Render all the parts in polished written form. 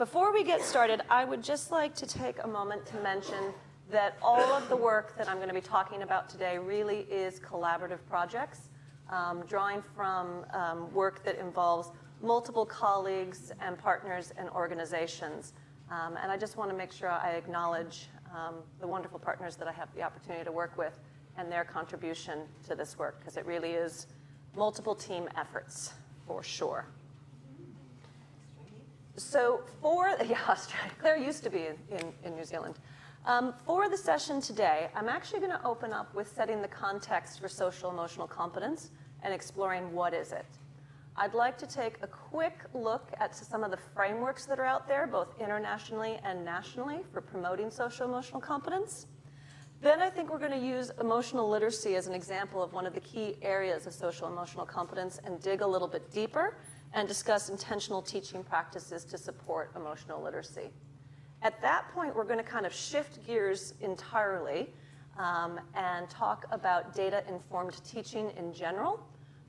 Before we get started, I would just like to take a moment to mention that all of the work that I'm going to be talking about today really is collaborative projects, drawing from work that involves multiple colleagues and partners and organizations. And I just want to make sure I acknowledge the wonderful partners that I have the opportunity to work with and their contribution to this work, because it really is multiple team efforts, for sure. So Australia, Claire used to be in New Zealand. For the session today, I'm actually going to open up with setting the context for social emotional competence and exploring what is it. I'd like to take a quick look at some of the frameworks that are out there, both internationally and nationally, for promoting social emotional competence. Then I think we're going to use emotional literacy as an example of one of the key areas of social emotional competence and dig a little bit deeper and discuss intentional teaching practices to support emotional literacy. At that point, we're going to kind of shift gears entirely and talk about data-informed teaching in general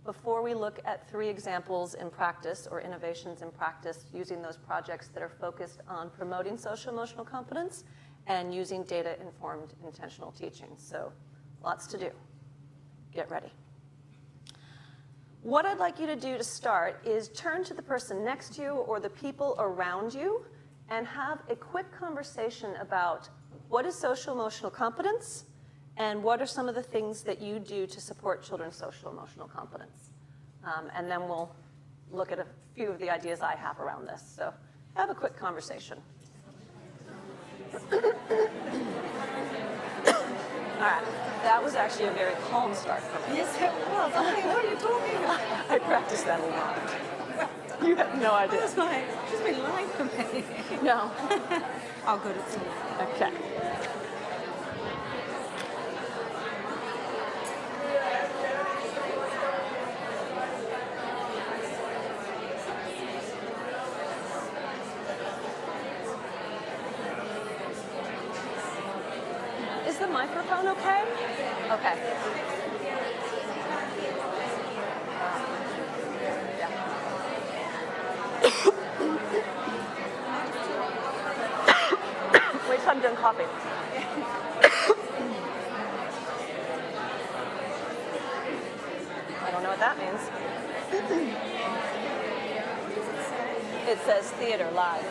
before we look at 3 examples in practice or innovations in practice using those projects that are focused on promoting social emotional competence and using data-informed intentional teaching. So lots to do. Get ready. What I'd like you to do to start is turn to the person next to you or the people around you and have a quick conversation about what is social emotional competence and what are some of the things that you do to support children's social emotional competence. And then we'll look at a few of the ideas I have around this. So have a quick conversation. All right, that was actually a very calm start for me. Yes, it was. I mean, what are you talking about? I practiced that a lot. You have no idea. It's like, it's been lying for me. No. Oh, good, it's me. Okay. Is the microphone okay? Okay. Yeah. Wait till I'm done coughing. I don't know what that means. It says theater live.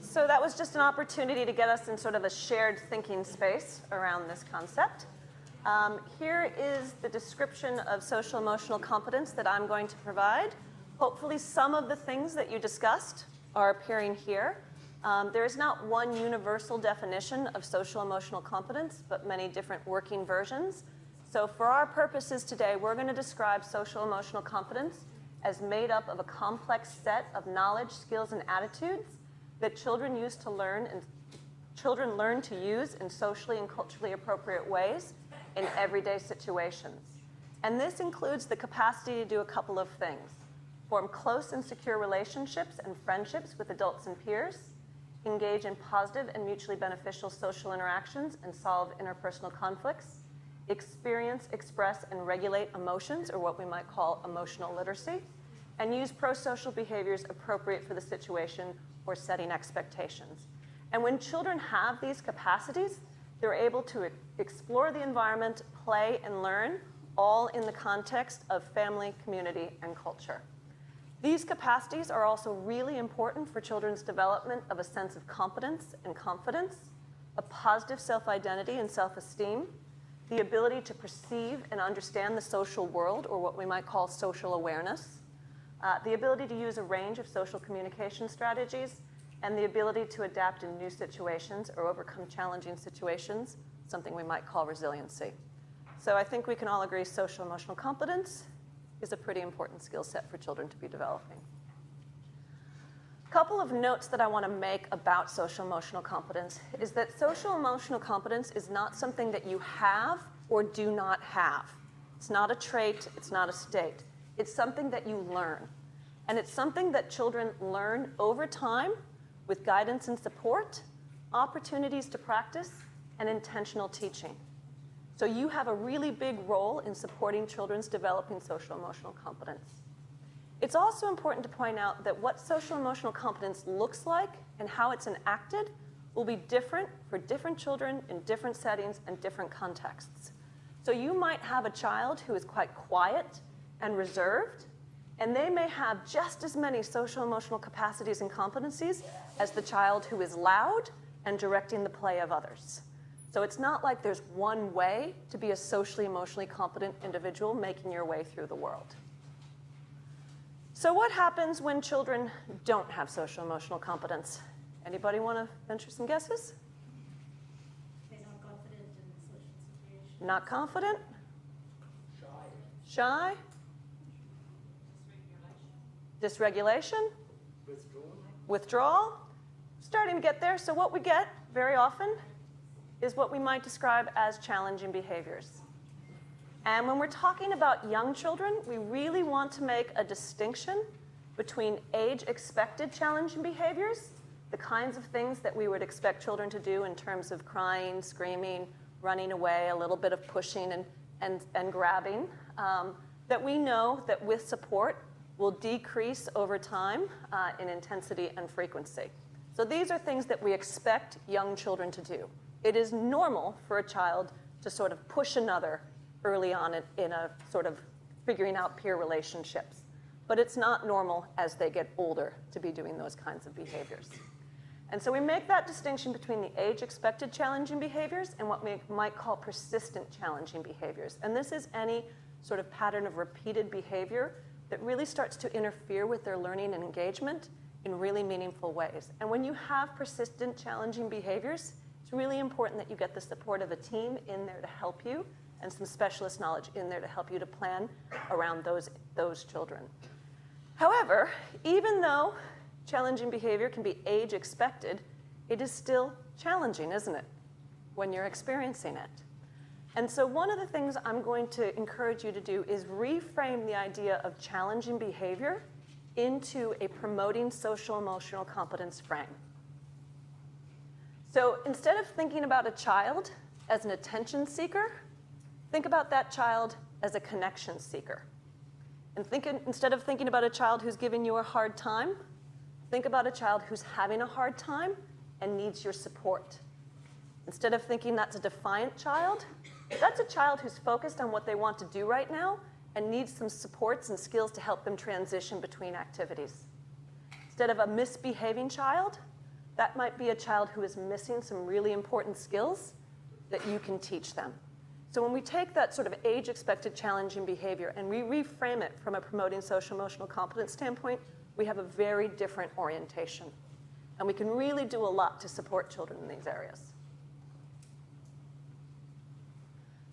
So that was just an opportunity to get us in sort of a shared thinking space around this concept. Here is the description of social emotional competence that I'm going to provide. Hopefully some of the things that you discussed are appearing here. There is not one universal definition of social emotional competence, but many different working versions. So for our purposes today, we're going to describe social emotional competence as made up of a complex set of knowledge, skills, and attitudes that children learn to use in socially and culturally appropriate ways in everyday situations. And this includes the capacity to do a couple of things: form close and secure relationships and friendships with adults and peers, engage in positive and mutually beneficial social interactions, and solve interpersonal conflicts. experience, express, and regulate emotions, or what we might call emotional literacy, and use pro-social behaviors appropriate for the situation or setting expectations. And when children have these capacities, they're able to explore the environment, play, and learn, all in the context of family, community, and culture. These capacities are also really important for children's development of a sense of competence and confidence, a positive self-identity and self-esteem, the ability to perceive and understand the social world, or what we might call social awareness, the ability to use a range of social communication strategies, and the ability to adapt in new situations or overcome challenging situations, something we might call resiliency. So I think we can all agree social emotional competence is a pretty important skill set for children to be developing. A couple of notes that I want to make about social emotional competence is that social emotional competence is not something that you have or do not have. It's not a trait, it's not a state. It's something that you learn. And it's something that children learn over time with guidance and support, opportunities to practice, and intentional teaching. So you have a really big role in supporting children's developing social emotional competence. It's also important to point out that what social emotional competence looks like and how it's enacted will be different for different children in different settings and different contexts. So you might have a child who is quite quiet and reserved, and they may have just as many social emotional capacities and competencies as the child who is loud and directing the play of others. So it's not like there's one way to be a socially emotionally competent individual making your way through the world. So what happens when children don't have social emotional competence? Anybody want to venture some guesses? They're not confident in the social situation. Not confident? Shy? Dysregulation? Withdrawal? Starting to get there. So what we get very often is what we might describe as challenging behaviors. And when we're talking about young children, we really want to make a distinction between age-expected challenging behaviors, the kinds of things that we would expect children to do in terms of crying, screaming, running away, a little bit of pushing and grabbing, that we know that with support will decrease over time in intensity and frequency. So these are things that we expect young children to do. It is normal for a child to sort of push another early on in a sort of figuring out peer relationships. But it's not normal as they get older to be doing those kinds of behaviors. And so we make that distinction between the age-expected challenging behaviors and what we might call persistent challenging behaviors. And this is any sort of pattern of repeated behavior that really starts to interfere with their learning and engagement in really meaningful ways. And when you have persistent challenging behaviors, it's really important that you get the support of a team in there to help you and some specialist knowledge in there to help you to plan around those children. However, even though challenging behavior can be age expected, it is still challenging, isn't it, when you're experiencing it? And so one of the things I'm going to encourage you to do is reframe the idea of challenging behavior into a promoting social emotional competence frame. So instead of thinking about a child as an attention seeker, think about that child as a connection seeker. And instead of thinking about a child who's giving you a hard time, think about a child who's having a hard time and needs your support. Instead of thinking that's a defiant child, that's a child who's focused on what they want to do right now and needs some supports and skills to help them transition between activities. Instead of a misbehaving child, that might be a child who is missing some really important skills that you can teach them. So when we take that sort of age-expected challenging behavior and we reframe it from a promoting social emotional competence standpoint, we have a very different orientation. And we can really do a lot to support children in these areas.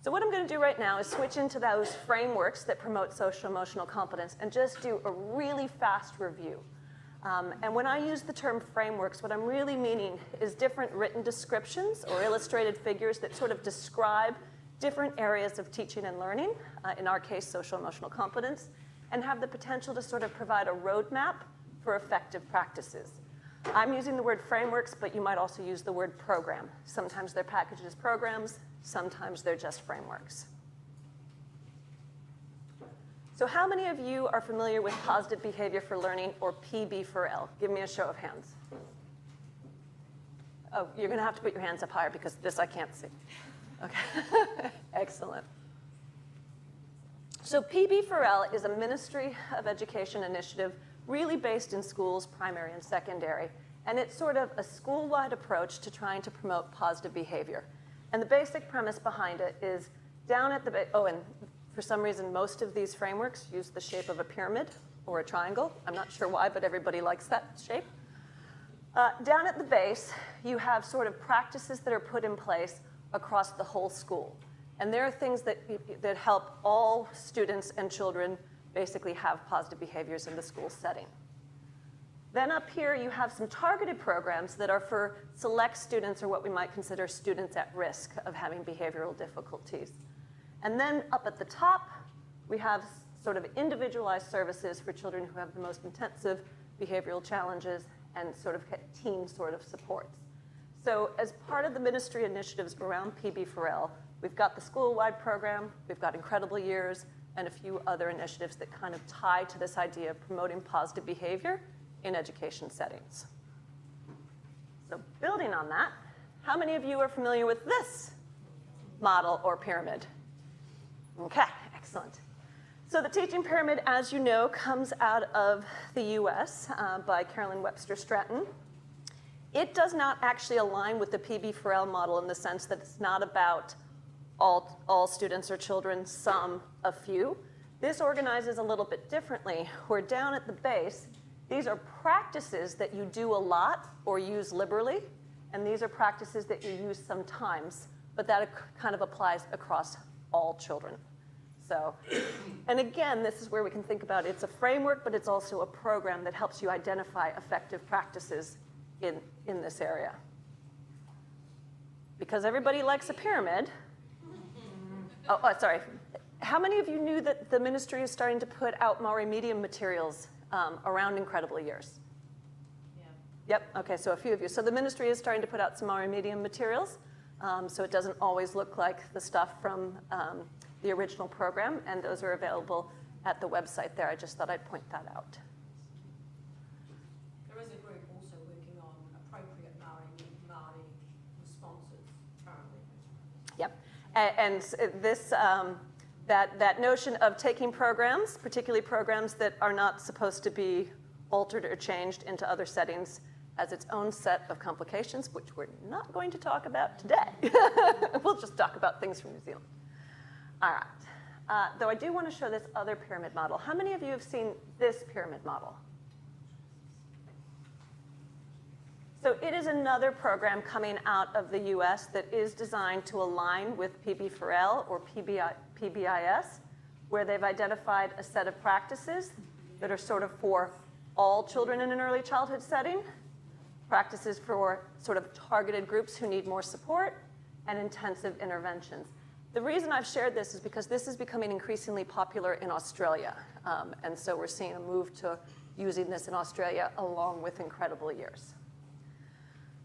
So what I'm going to do right now is switch into those frameworks that promote social emotional competence and just do a really fast review. And when I use the term frameworks, what I'm really meaning is different written descriptions or illustrated figures that sort of describe different areas of teaching and learning, in our case, social emotional competence, and have the potential to sort of provide a roadmap for effective practices. I'm using the word frameworks, but you might also use the word program. Sometimes they're packaged as programs, Sometimes they're just frameworks. So how many of you are familiar with positive behavior for learning, or PB4L? Give me a show of hands. Oh, you're going to have to put your hands up higher because this I can't see. Okay, excellent. So PB4L is a Ministry of Education initiative really based in schools, primary and secondary. And it's sort of a school-wide approach to trying to promote positive behavior. And the basic premise behind it is down at the base, oh, and for some reason, most of these frameworks use the shape of a pyramid or a triangle. I'm not sure why, but everybody likes that shape. Down at the base, you have sort of practices that are put in place across the whole school. And there are things that help all students and children basically have positive behaviors in the school setting. Then up here, you have some targeted programs that are for select students, or what we might consider students at risk of having behavioral difficulties. And then up at the top, we have sort of individualized services for children who have the most intensive behavioral challenges and sort of team sort of supports. So as part of the ministry initiatives around PB4L, we've got the school-wide program, we've got Incredible Years, and a few other initiatives that kind of tie to this idea of promoting positive behavior in education settings. So building on that, how many of you are familiar with this model or pyramid? Okay, excellent. So the teaching pyramid, as you know, comes out of the US by Carolyn Webster Stratton. It does not actually align with the PB4L model in the sense that it's not about all students or children, some, a few. This organizes a little bit differently. Where down at the base, these are practices that you do a lot or use liberally, and these are practices that you use sometimes, but that kind of applies across all children. So, and again, this is where we can think about it's a framework, but it's also a program that helps you identify effective practices in this area. Because everybody likes a pyramid. Oh, sorry. How many of you knew that the ministry is starting to put out Maori medium materials around Incredible Years? Yeah. Yep, okay, so a few of you. So the ministry is starting to put out some Maori medium materials, so it doesn't always look like the stuff from the original program, and those are available at the website there. I just thought I'd point that out. There is a group also working on appropriate Māori responses currently. Yep, and this, that notion of taking programs, particularly programs that are not supposed to be altered or changed into other settings, has its own set of complications, which we're not going to talk about today. We'll just talk about things from New Zealand. All right. Though I do want to show this other pyramid model. How many of you have seen this pyramid model? So it is another program coming out of the US that is designed to align with PB4L or PBIS, where they've identified a set of practices that are sort of for all children in an early childhood setting, practices for sort of targeted groups who need more support, and intensive interventions. The reason I've shared this is because this is becoming increasingly popular in Australia. And so we're seeing a move to using this in Australia along with Incredible Years.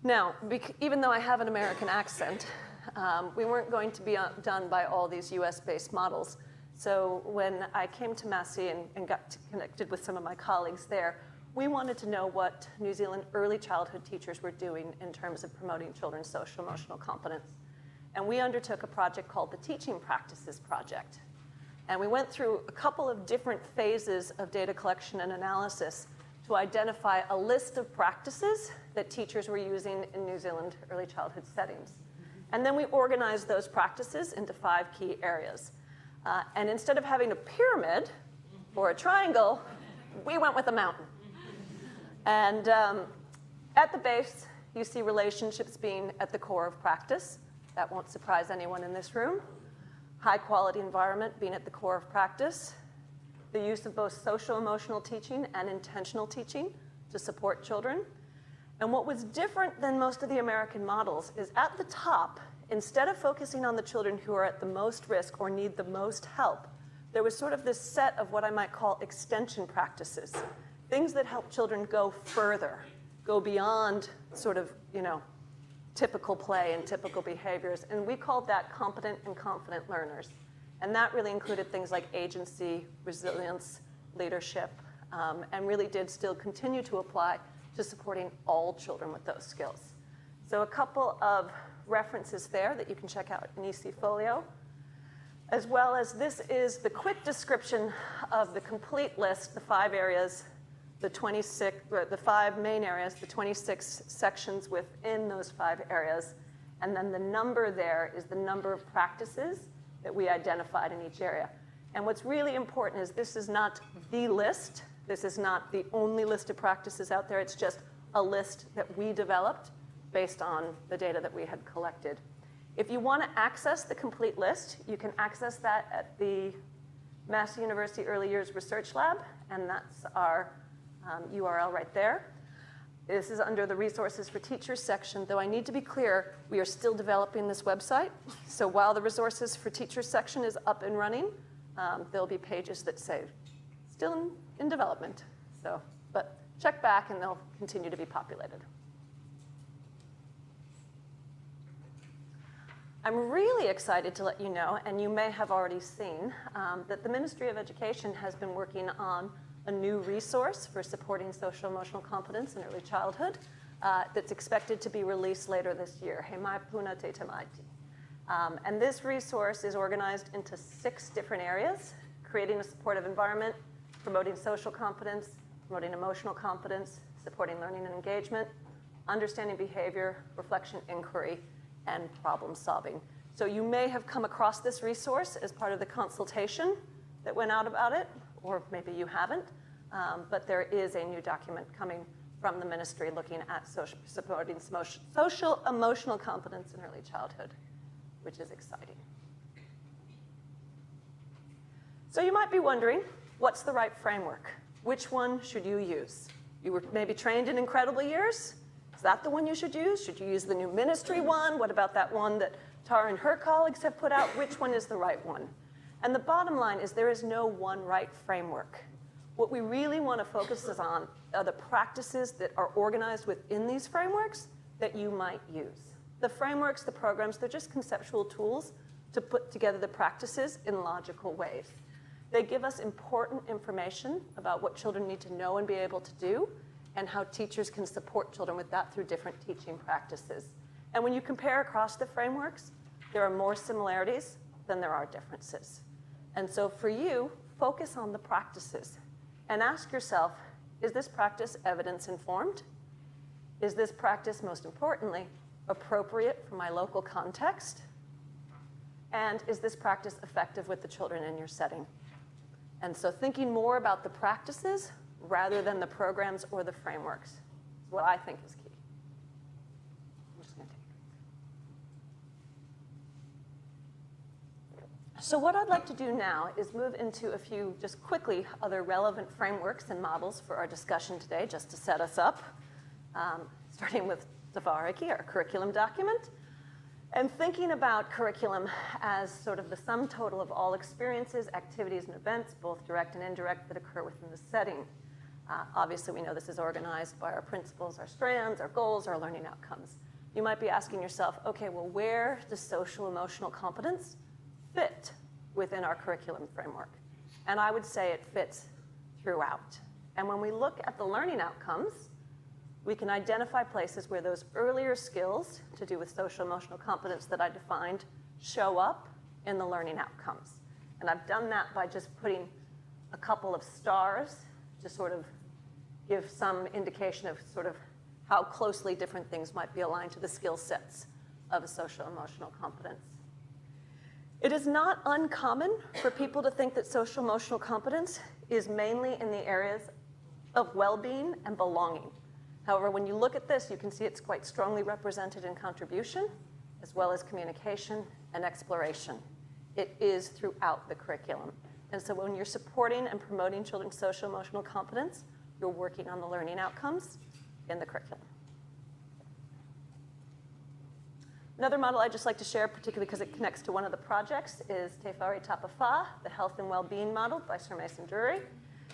Now, even though I have an American accent, we weren't going to be done by all these US-based models. So when I came to Massey and got connected with some of my colleagues there, we wanted to know what New Zealand early childhood teachers were doing in terms of promoting children's social emotional competence. And we undertook a project called the Teaching Practices Project. And we went through a couple of different phases of data collection and analysis to identify a list of practices that teachers were using in New Zealand early childhood settings. And then we organized those practices into 5 key areas. And instead of having a pyramid or a triangle, we went with a mountain. And at the base, you see relationships being at the core of practice. That won't surprise anyone in this room. High quality environment being at the core of practice. The use of both social emotional teaching and intentional teaching to support children. And what was different than most of the American models is at the top, instead of focusing on the children who are at the most risk or need the most help, there was sort of this set of what I might call extension practices. Things that help children go further, go beyond sort of, typical play and typical behaviors. And we called that competent and confident learners. And that really included things like agency, resilience, leadership, and really did still continue to apply to supporting all children with those skills. So a couple of references there that you can check out in eCfolio, as well as this is the quick description of the complete list, the 5 areas, the 5 main areas, the 26 sections within those 5 areas, and then the number there is the number of practices that we identified in each area. And what's really important is this is not the list. This is not the only list of practices out there. It's just a list that we developed based on the data that we had collected. If you want to access the complete list, you can access that at the Massey University Early Years Research Lab, and that's our URL right there. This is under the Resources for Teachers section, though I need to be clear, we are still developing this website. So while the Resources for Teachers section is up and running, there'll be pages that say, still in development. So, but check back and they'll continue to be populated. I'm really excited to let you know, and you may have already seen, that the Ministry of Education has been working on a new resource for supporting social emotional competence in early childhood that's expected to be released later this year. He mai puna te tamaiti. And this resource is organized into 6 different areas: creating a supportive environment, promoting social competence, promoting emotional competence, supporting learning and engagement, understanding behavior, reflection, inquiry, and problem solving. So you may have come across this resource as part of the consultation that went out about it, or maybe you haven't, but there is a new document coming from the ministry looking at supporting social emotional competence in early childhood, which is exciting. So you might be wondering, what's the right framework? Which one should you use? You were maybe trained in Incredible Years. Is that the one you should use? Should you use the new ministry one? What about that one that Tara and her colleagues have put out? Which one is the right one? And the bottom line is there is no one right framework. What we really want to focus on are the practices that are organized within these frameworks that you might use. The frameworks, the programs, they're just conceptual tools to put together the practices in logical ways. They give us important information about what children need to know and be able to do, and how teachers can support children with that through different teaching practices. And when you compare across the frameworks, there are more similarities than there are differences. And so for you, focus on the practices and ask yourself, is this practice evidence-informed? Is this practice, most importantly, appropriate for my local context? And is this practice effective with the children in your setting? And so thinking more about the practices rather than the programs or the frameworks is what I think is key. I'm just going to take a drink. So what I'd like to do now is move into a few, just quickly, other relevant frameworks and models for our discussion today, just to set us up, starting with Te Whāriki, our curriculum document, and thinking about curriculum as sort of the sum total of all experiences, activities, and events, both direct and indirect, that occur within the setting. Obviously, we know this is organized by our principles, our strands, our goals, our learning outcomes. You might be asking yourself, okay, well, where does social emotional competence fit within our curriculum framework? And I would say it fits throughout. And when we look at the learning outcomes, we can identify places where those earlier skills to do with social emotional competence that I defined show up in the learning outcomes. And I've done that by just putting a couple of stars to sort of give some indication of sort of how closely different things might be aligned to the skill sets of a social emotional competence. It is not uncommon for people to think that social emotional competence is mainly in the areas of well-being and belonging. However, when you look at this, you can see it's quite strongly represented in contribution, as well as communication and exploration. It is throughout the curriculum. And so when you're supporting and promoting children's social emotional competence, you're working on the learning outcomes in the curriculum. Another model I'd just like to share, particularly because it connects to one of the projects, is Te Whāriki Tapawha, the health and well-being model by Sir Mason Drury.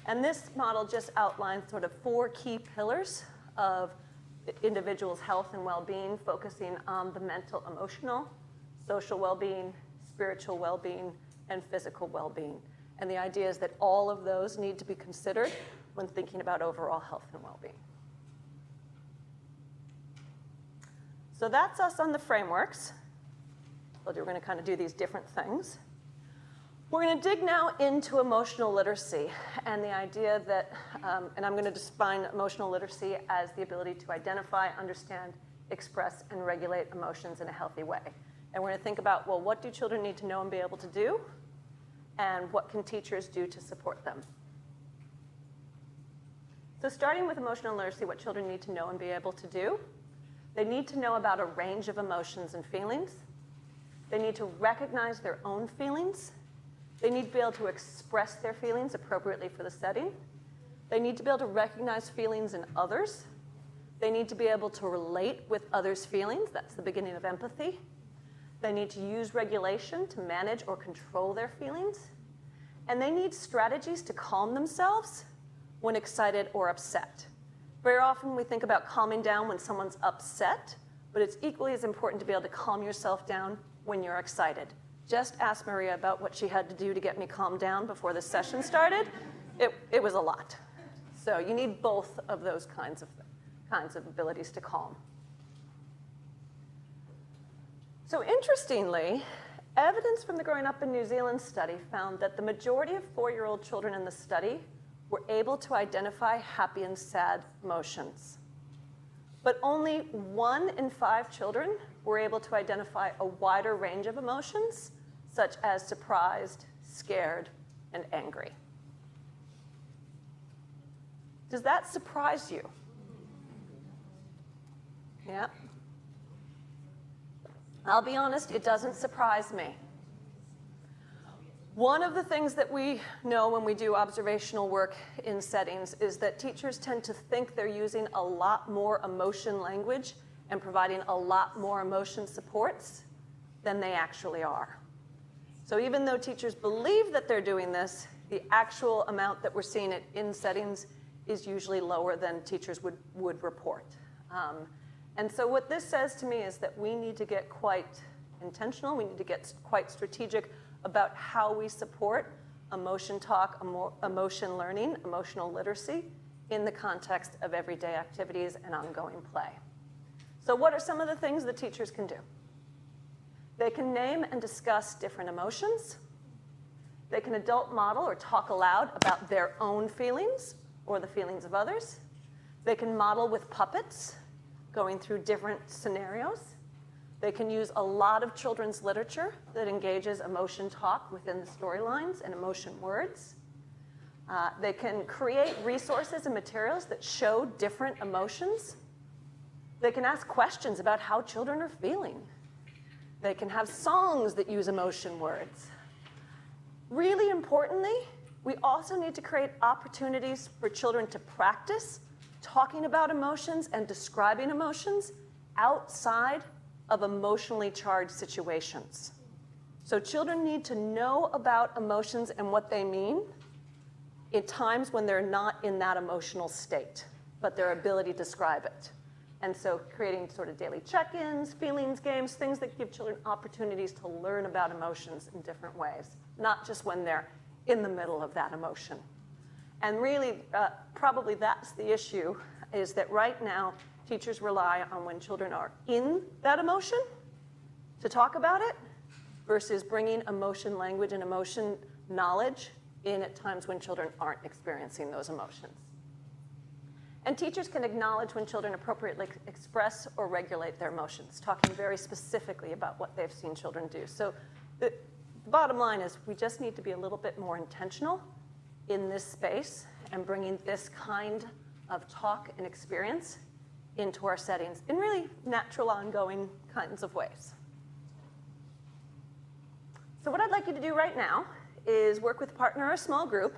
And this model just outlines sort of 4 key pillars of individual's health and well-being, focusing on the mental, emotional, social well-being, spiritual well-being, and physical well-being. And the idea is that all of those need to be considered when thinking about overall health and well-being. So that's us on the frameworks. We're going to kind of do these different things. We're going to dig now into emotional literacy and the idea that, and I'm going to define emotional literacy as the ability to identify, understand, express, and regulate emotions in a healthy way. And we're going to think about, well, what do children need to know and be able to do? And what can teachers do to support them? So starting with emotional literacy, what children need to know and be able to do. They need to know about a range of emotions and feelings. They need to recognize their own feelings. They need to be able to express their feelings appropriately for the setting. They need to be able to recognize feelings in others. They need to be able to relate with others' feelings. That's the beginning of empathy. They need to use regulation to manage or control their feelings. And they need strategies to calm themselves when excited or upset. Very often we think about calming down when someone's upset, but it's equally as important to be able to calm yourself down when you're excited. Just ask Maria about what she had to do to get me calmed down before the session started. It was a lot. So you need both of those kinds of abilities to calm. So interestingly, evidence from the Growing Up in New Zealand study found that the majority of 4-year-old children in the study were able to identify happy and sad emotions. But only 1 in 5 children were able to identify a wider range of emotions, such as surprised, scared, and angry. Does that surprise you? Yeah. I'll be honest, it doesn't surprise me. One of the things that we know when we do observational work in settings is that teachers tend to think they're using a lot more emotion language and providing a lot more emotion supports than they actually are. So even though teachers believe that they're doing this, the actual amount that we're seeing it in settings is usually lower than teachers would report. And so what this says to me is that we need to get quite intentional, we need to get quite strategic about how we support emotion talk, emotion learning, emotional literacy in the context of everyday activities and ongoing play. So what are some of the things that teachers can do? They can name and discuss different emotions. They can adult model or talk aloud about their own feelings or the feelings of others. They can model with puppets, going through different scenarios. They can use a lot of children's literature that engages emotion talk within the storylines and emotion words. They can create resources and materials that show different emotions. They can ask questions about how children are feeling. They can have songs that use emotion words. Really importantly, we also need to create opportunities for children to practice talking about emotions and describing emotions outside of emotionally charged situations. So children need to know about emotions and what they mean in times when they're not in that emotional state, but their ability to describe it. And so creating sort of daily check-ins, feelings games, things that give children opportunities to learn about emotions in different ways, not just when they're in the middle of that emotion. And really, probably that's the issue, is that right now, teachers rely on when children are in that emotion to talk about it versus bringing emotion language and emotion knowledge in at times when children aren't experiencing those emotions. And teachers can acknowledge when children appropriately express or regulate their emotions, talking very specifically about what they've seen children do. So the bottom line is we just need to be a little bit more intentional in this space and bringing this kind of talk and experience into our settings in really natural, ongoing kinds of ways. So what I'd like you to do right now is work with a partner or a small group.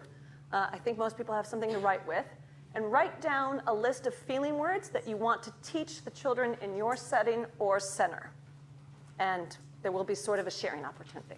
I think most people have something to write with. And write down a list of feeling words that you want to teach the children in your setting or center. And there will be sort of a sharing opportunity.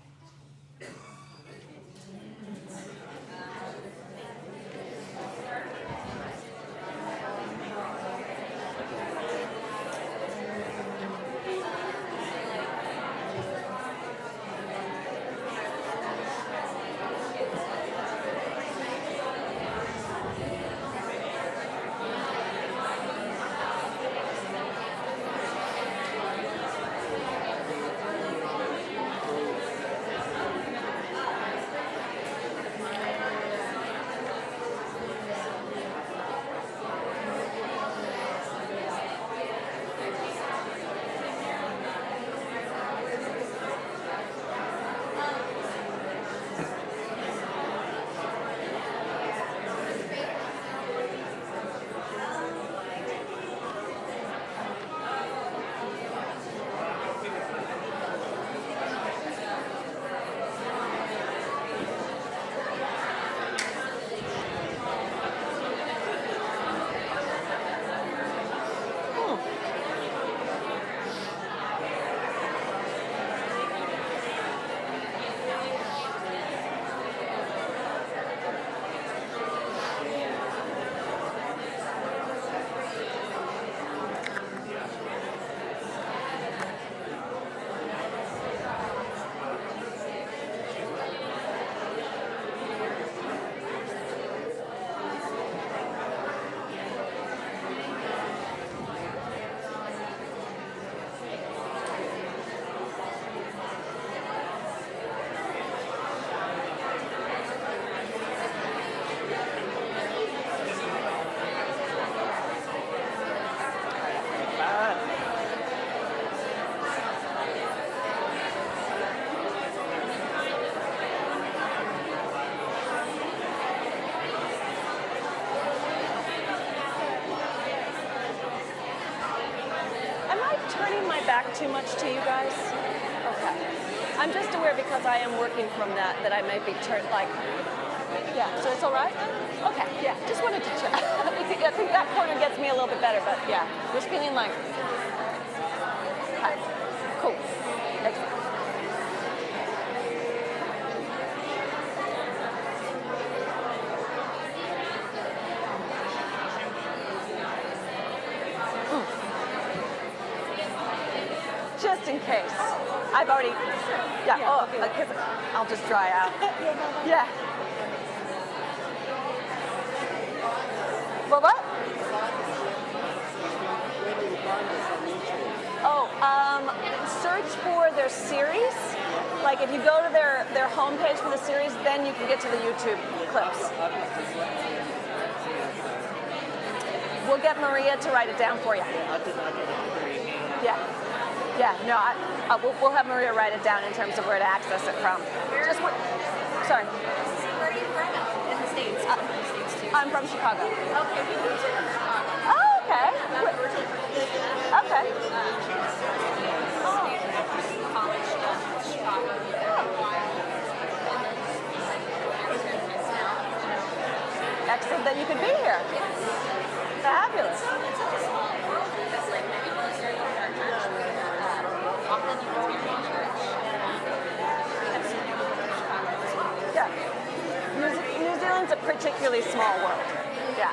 turning my back too much to you guys? Okay. I'm just aware because I am working from that I might be turned like, yeah, so it's all right? Okay, yeah, just wanted to check. I think that corner gets me a little bit better, but yeah, just feeling like, cool. Excellent. Just in case. I've already, yeah, because I'll just dry out. Yeah. Well, what? Oh, search for their series. Like if you go to their homepage for the series, then you can get to the YouTube clips. We'll get Maria to write it down for you. Yeah. Yeah, no, we'll have Maria write it down in terms of where to access it from. Sorry. Where are you from? In the States? In the States too. I'm from Chicago. Okay, we moved to Chicago. Oh, okay. Okay. College in Chicago for a while. Excellent that you could be here. Fabulous. It's such a small world because like maybe most are in our church, Auckland Unitarian Church, Epsom, Chicago as well. Yeah. New Zealand's a particularly small world. Yeah.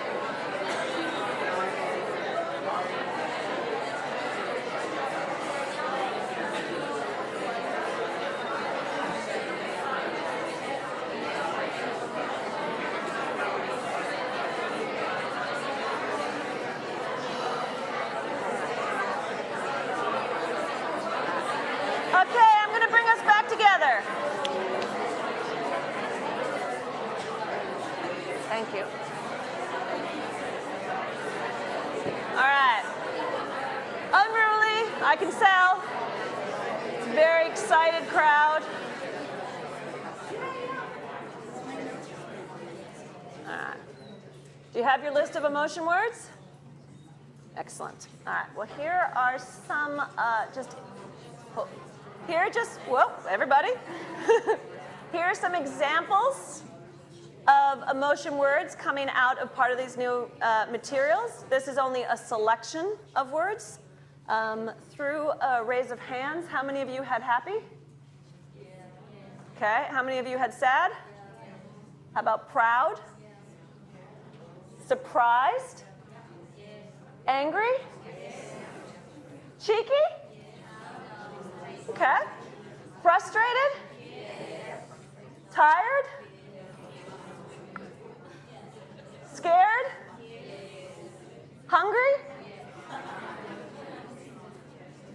Okay, I'm going to bring us back together. Thank you. All right. Unruly, I can tell. It's a very excited crowd. All right. Do you have your list of emotion words? Excellent. All right. Well, here are some whoa, everybody. Here are some examples of emotion words coming out of part of these new materials. This is only a selection of words. Through a raise of hands, how many of you had happy? Okay, how many of you had sad? How about proud? Surprised? Angry? Cheeky? Okay. Frustrated? Tired? Scared? Hungry?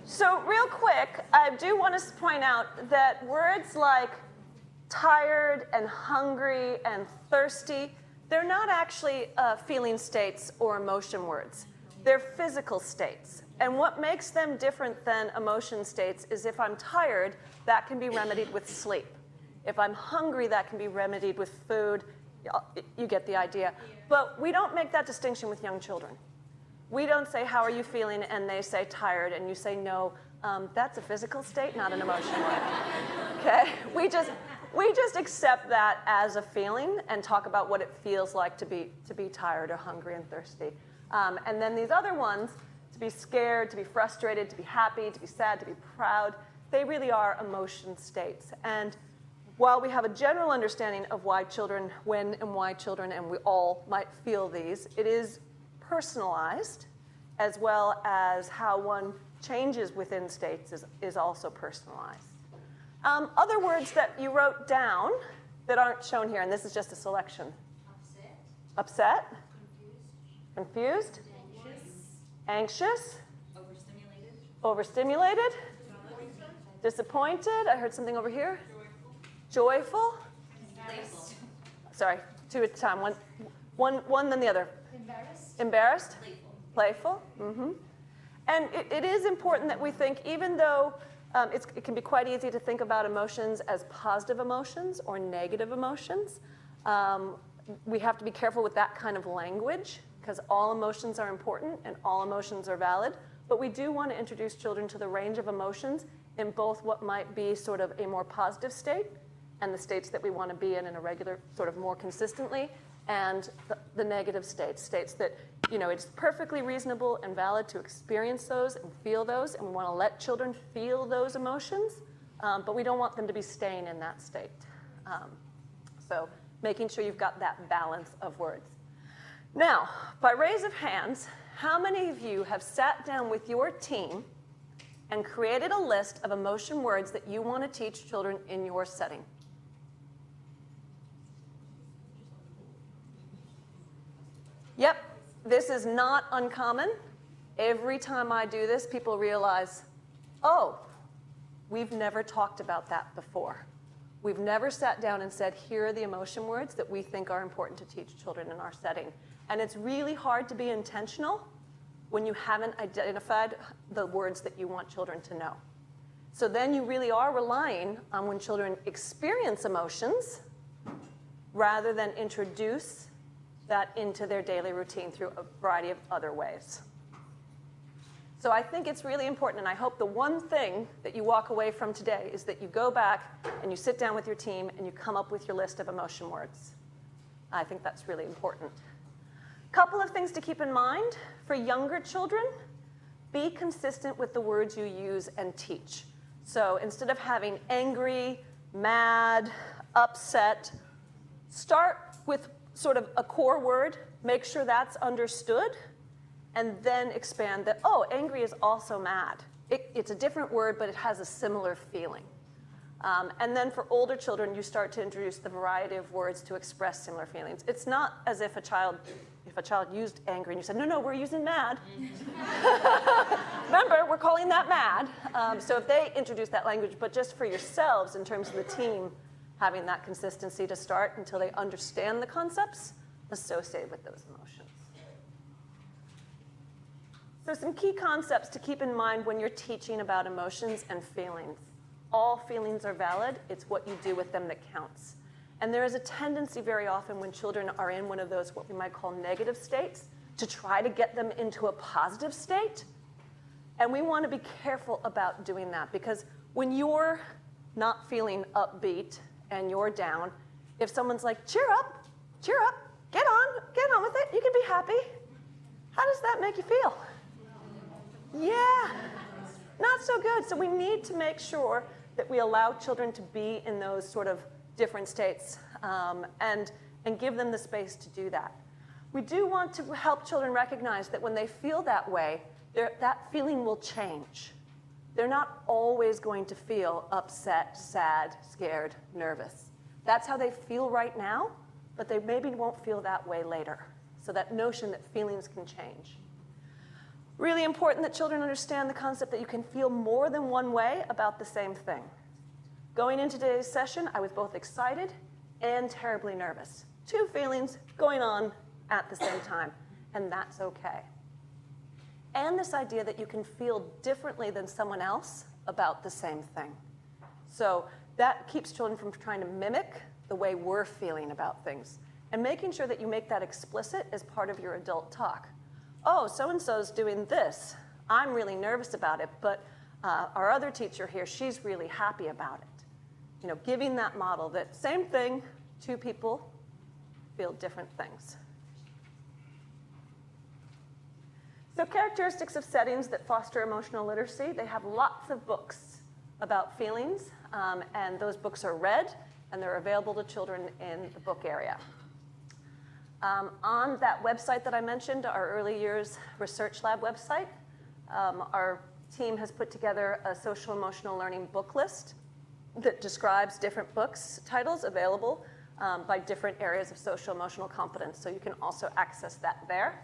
So real quick, I do want to point out that words like tired and hungry and thirsty, they're not actually feeling states or emotion words. They're physical states. And what makes them different than emotion states is if I'm tired, that can be remedied with sleep. If I'm hungry, that can be remedied with food. You get the idea. But we don't make that distinction with young children. We don't say, how are you feeling? And they say tired, and you say, no, that's a physical state, not an emotion word. Okay? We just accept that as a feeling and talk about what it feels like to be tired or hungry and thirsty. And then these other ones, to be scared, to be frustrated, to be happy, to be sad, to be proud, they really are emotion states. And while we have a general understanding of why children, when and why children, and we all might feel these, it is personalized, as well as how one changes within states is also personalized. Other words that you wrote down that aren't shown here, and this is just a selection. Upset. Upset. Confused. Anxious. Overstimulated. Disappointed. I heard something over here. Joyful. Sorry, two at a time. One then the other. Embarrassed. Playful. Mm-hmm. And it is important that we think, even though it can be quite easy to think about emotions as positive emotions or negative emotions, we have to be careful with that kind of language, because all emotions are important and all emotions are valid. But we do want to introduce children to the range of emotions in both what might be sort of a more positive state and the states that we want to be in a regular, sort of more consistently, and the negative states that, you know, it's perfectly reasonable and valid to experience those and feel those, and we want to let children feel those emotions, but we don't want them to be staying in that state. So making sure you've got that balance of words. Now, by raise of hands, how many of you have sat down with your team and created a list of emotion words that you want to teach children in your setting? Yep, this is not uncommon. Every time I do this, people realize, oh, we've never talked about that before. We've never sat down and said, here are the emotion words that we think are important to teach children in our setting. And it's really hard to be intentional when you haven't identified the words that you want children to know. So then you really are relying on when children experience emotions rather than introduce that into their daily routine through a variety of other ways. So I think it's really important, and I hope the one thing that you walk away from today is that you go back and you sit down with your team and you come up with your list of emotion words. I think that's really important. Couple of things to keep in mind. For younger children, be consistent with the words you use and teach. So instead of having angry, mad, upset, start with sort of a core word, make sure that's understood, and then expand that, oh, angry is also mad. It's a different word, but it has a similar feeling. And then for older children, you start to introduce the variety of words to express similar feelings. It's not as if a child used angry and you said, no, we're using mad. Remember, we're calling that mad. So if they introduce that language, but just for yourselves in terms of the team, having that consistency to start until they understand the concepts associated with those emotions. So some key concepts to keep in mind when you're teaching about emotions and feelings. All feelings are valid. It's what you do with them that counts. And there is a tendency very often when children are in one of those what we might call negative states to try to get them into a positive state. And we want to be careful about doing that because when you're not feeling upbeat and you're down, if someone's like, cheer up, get on with it, you can be happy. How does that make you feel? Yeah, not so good. So we need to make sure that we allow children to be in those sort of different states and give them the space to do that. We do want to help children recognize that when they feel that way, that feeling will change. They're not always going to feel upset, sad, scared, nervous. That's how they feel right now, but they maybe won't feel that way later. So that notion that feelings can change. Really important that children understand the concept that you can feel more than one way about the same thing. Going into today's session, I was both excited and terribly nervous. Two feelings going on at the same time, and that's okay. And this idea that you can feel differently than someone else about the same thing. So that keeps children from trying to mimic the way we're feeling about things. And making sure that you make that explicit as part of your adult talk. Oh, so-and-so's doing this. I'm really nervous about it, but our other teacher here, she's really happy about it. You know, giving that model that same thing, two people feel different things. So characteristics of settings that foster emotional literacy, they have lots of books about feelings, and those books are read, and they're available to children in the book area. On that website that I mentioned, our Early Years Research Lab website, our team has put together a social emotional learning book list that describes different books titles available by different areas of social emotional competence. So you can also access that there.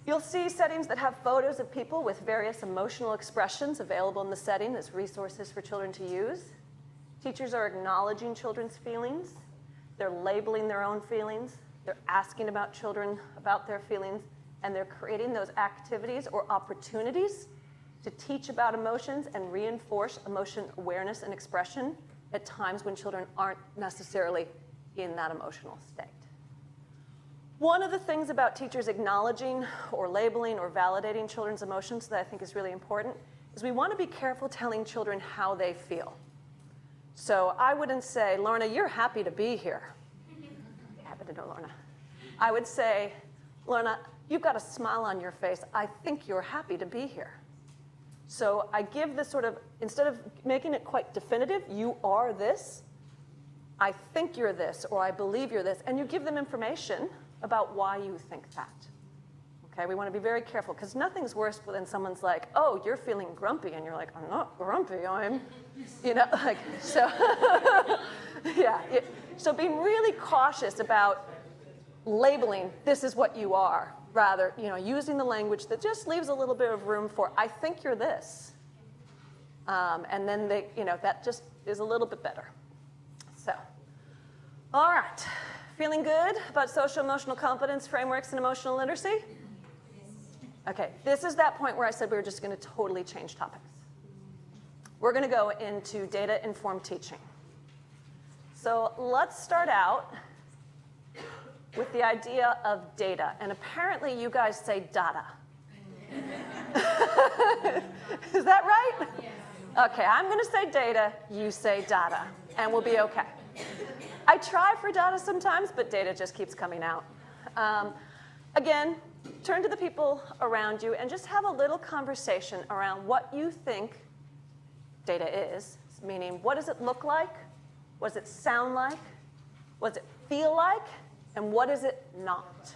You'll see settings that have photos of people with various emotional expressions available in the setting as resources for children to use. Teachers are acknowledging children's feelings. They're labeling their own feelings. They're asking about children about their feelings, and they're creating those activities or opportunities to teach about emotions and reinforce emotion awareness and expression at times when children aren't necessarily in that emotional state. One of the things about teachers acknowledging or labeling or validating children's emotions that I think is really important is we want to be careful telling children how they feel. So I wouldn't say, Lorna, you're happy to be here. Happy to know Lorna. I would say, Lorna, you've got a smile on your face. I think you're happy to be here. So I give this sort of, instead of making it quite definitive, you are this, I think you're this, or I believe you're this, and you give them information about why you think that. Okay, we want to be very careful, because nothing's worse than someone's like, oh, you're feeling grumpy, and you're like, I'm not grumpy, I'm, you know, like, so, yeah. So being really cautious about labeling, this is what you are, rather, you know, using the language that just leaves a little bit of room for, I think you're this. And then they, you know, that just is a little bit better. So, all right. Feeling good about social emotional competence frameworks and emotional literacy? Okay, this is that point where I said we were just going to totally change topics. We're going to go into data-informed teaching. So let's start out with the idea of data. And apparently you guys say data. Is that right? Yes. Okay, I'm going to say data, you say data, and we'll be okay. I try for data sometimes, but data just keeps coming out. Again, turn to the people around you and just have a little conversation around what you think data is, meaning what does it look like, what does it sound like, what does it feel like, and what is it not?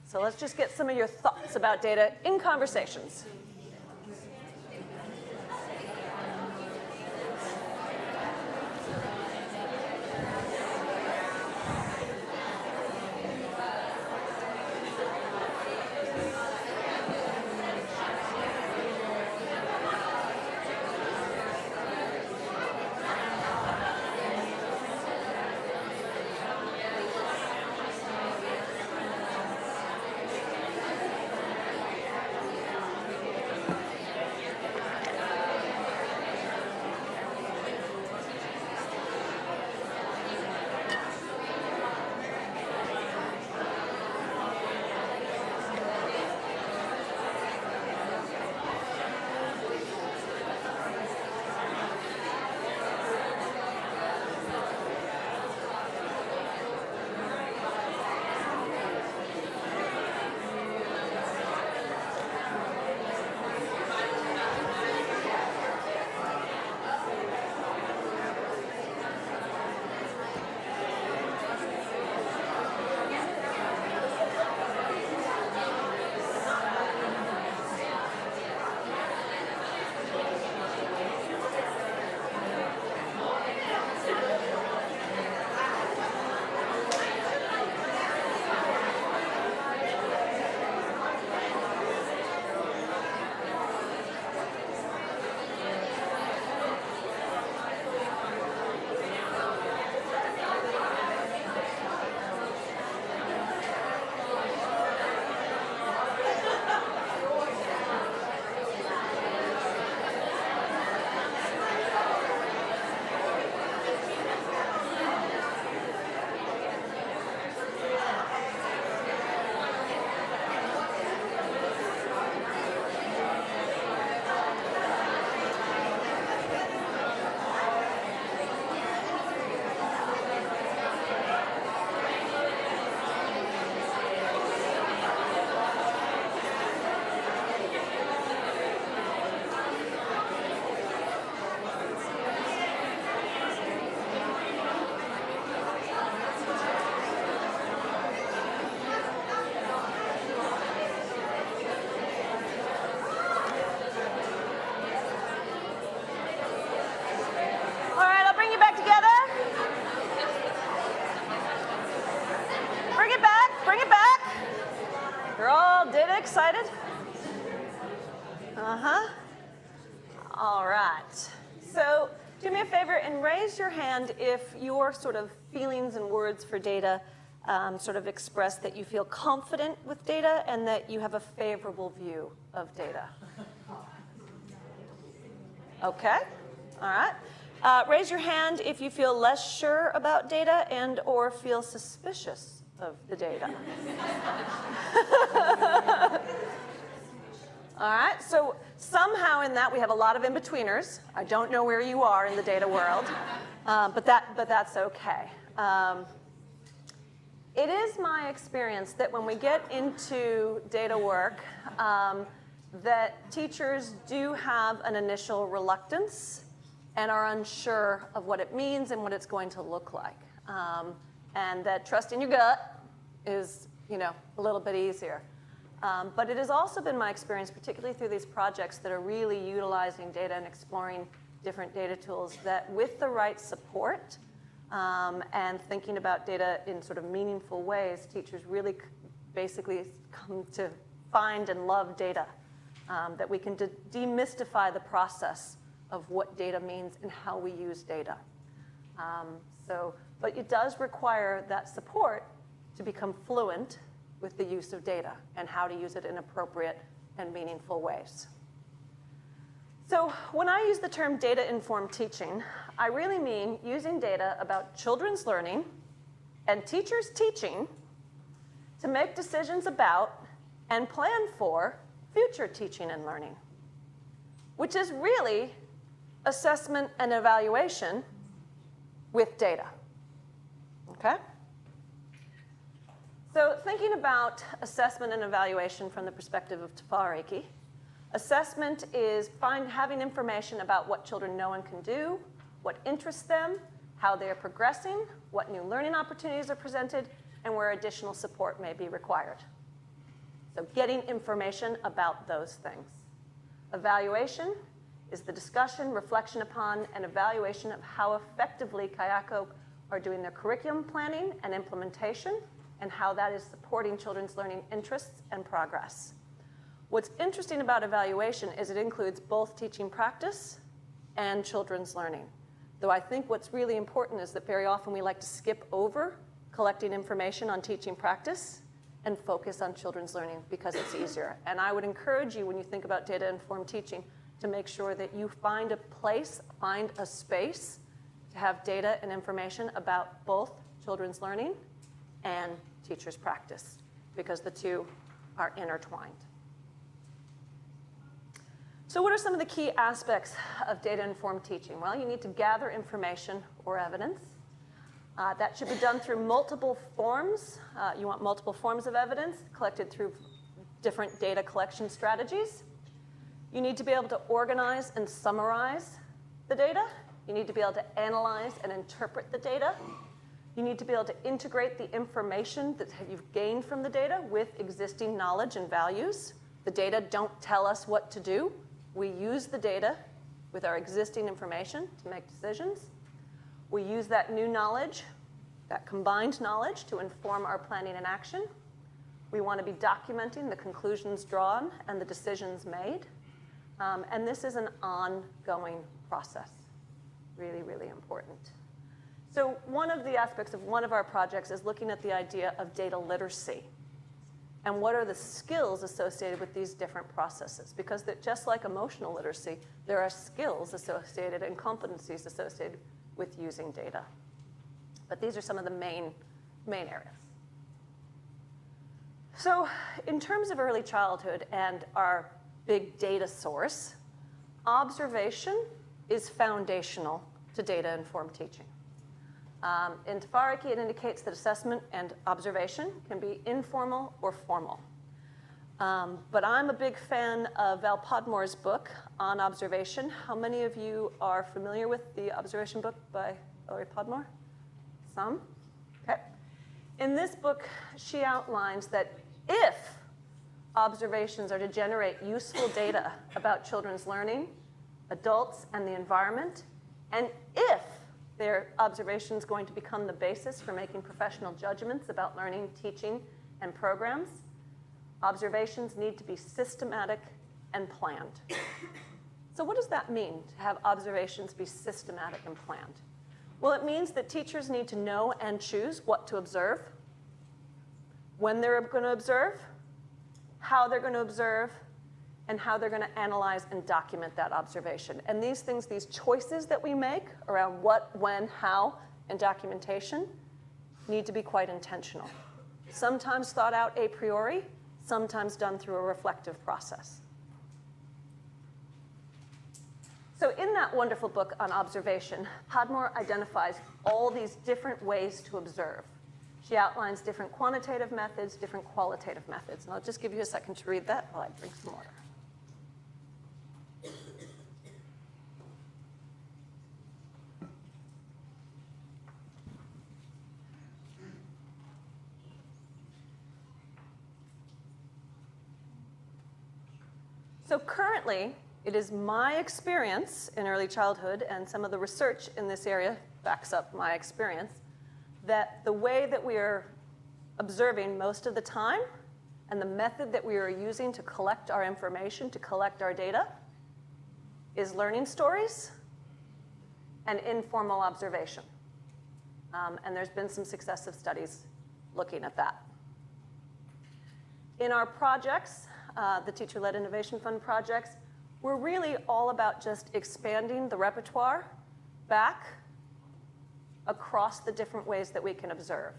So let's just get some of your thoughts about data in conversations. Excited? Uh-huh. All right. So do me a favor and raise your hand if your sort of feelings and words for data sort of express that you feel confident with data and that you have a favorable view of data. Okay. All right. Raise your hand if you feel less sure about data and or feel suspicious of the data. All right, so somehow in that we have a lot of in-betweeners. I don't know where you are in the data world, but that's okay. It is my experience that when we get into data work, that teachers do have an initial reluctance and are unsure of what it means and what it's going to look like. And that trust in your gut is, a little bit easier. But it has also been my experience, particularly through these projects that are really utilizing data and exploring different data tools, that with the right support and thinking about data in sort of meaningful ways, teachers really basically come to find and love data, that we can demystify the process of what data means and how we use data. But it does require that support to become fluent with the use of data and how to use it in appropriate and meaningful ways. So when I use the term data-informed teaching, I really mean using data about children's learning and teachers' teaching to make decisions about and plan for future teaching and learning, which is really assessment and evaluation with data. Okay? So thinking about assessment and evaluation from the perspective of Te Whāriki, assessment is having information about what children know and can do, what interests them, how they are progressing, what new learning opportunities are presented, and where additional support may be required. So getting information about those things. Evaluation is the discussion, reflection upon, and evaluation of how effectively Kaiako are doing their curriculum planning and implementation, and how that is supporting children's learning interests and progress. What's interesting about evaluation is it includes both teaching practice and children's learning. Though I think what's really important is that very often we like to skip over collecting information on teaching practice and focus on children's learning because it's easier. And I would encourage you, when you think about data-informed teaching, to make sure that you find a place, find a space to have data and information about both children's learning and teachers' practice, because the two are intertwined. So what are some of the key aspects of data-informed teaching? Well, you need to gather information or evidence. That should be done through multiple forms. You want multiple forms of evidence collected through different data collection strategies. You need to be able to organize and summarize the data. You need to be able to analyze and interpret the data. You need to be able to integrate the information that you've gained from the data with existing knowledge and values. The data don't tell us what to do. We use the data with our existing information to make decisions. We use that new knowledge, that combined knowledge, to inform our planning and action. We want to be documenting the conclusions drawn and the decisions made. And this is an ongoing process. Really, really important. So one of the aspects of one of our projects is looking at the idea of data literacy. And what are the skills associated with these different processes? Because just like emotional literacy, there are skills associated and competencies associated with using data. But these are some of the main areas. So in terms of early childhood and our big data source, observation is foundational to data-informed teaching. In Te Whāriki, it indicates that assessment and observation can be informal or formal. But I'm a big fan of Val Podmore's book on observation. How many of you are familiar with the observation book by Valerie Podmore? Some? Okay. In this book, she outlines that if observations are to generate useful data about children's learning, adults, and the environment, and if their observation is going to become the basis for making professional judgments about learning, teaching, and programs, observations need to be systematic and planned. So what does that mean, to have observations be systematic and planned? Well, it means that teachers need to know and choose what to observe, when they're going to observe, how they're going to observe, and how they're going to analyze and document that observation. And these things, these choices that we make around what, when, how, and documentation need to be quite intentional. sometimes thought out a priori, sometimes done through a reflective process. So in that wonderful book on observation, Podmore identifies all these different ways to observe. She outlines different quantitative methods, different qualitative methods. And I'll just give you a second to read that while I drink some water. So currently, it is my experience in early childhood, and some of the research in this area backs up my experience, that the way that we are observing most of the time and the method that we are using to collect our information, to collect our data, is learning stories and informal observation. And there's been some successive studies looking at that. In our projects, the Teacher-Led Innovation Fund projects, we're really all about just expanding the repertoire back across the different ways that we can observe.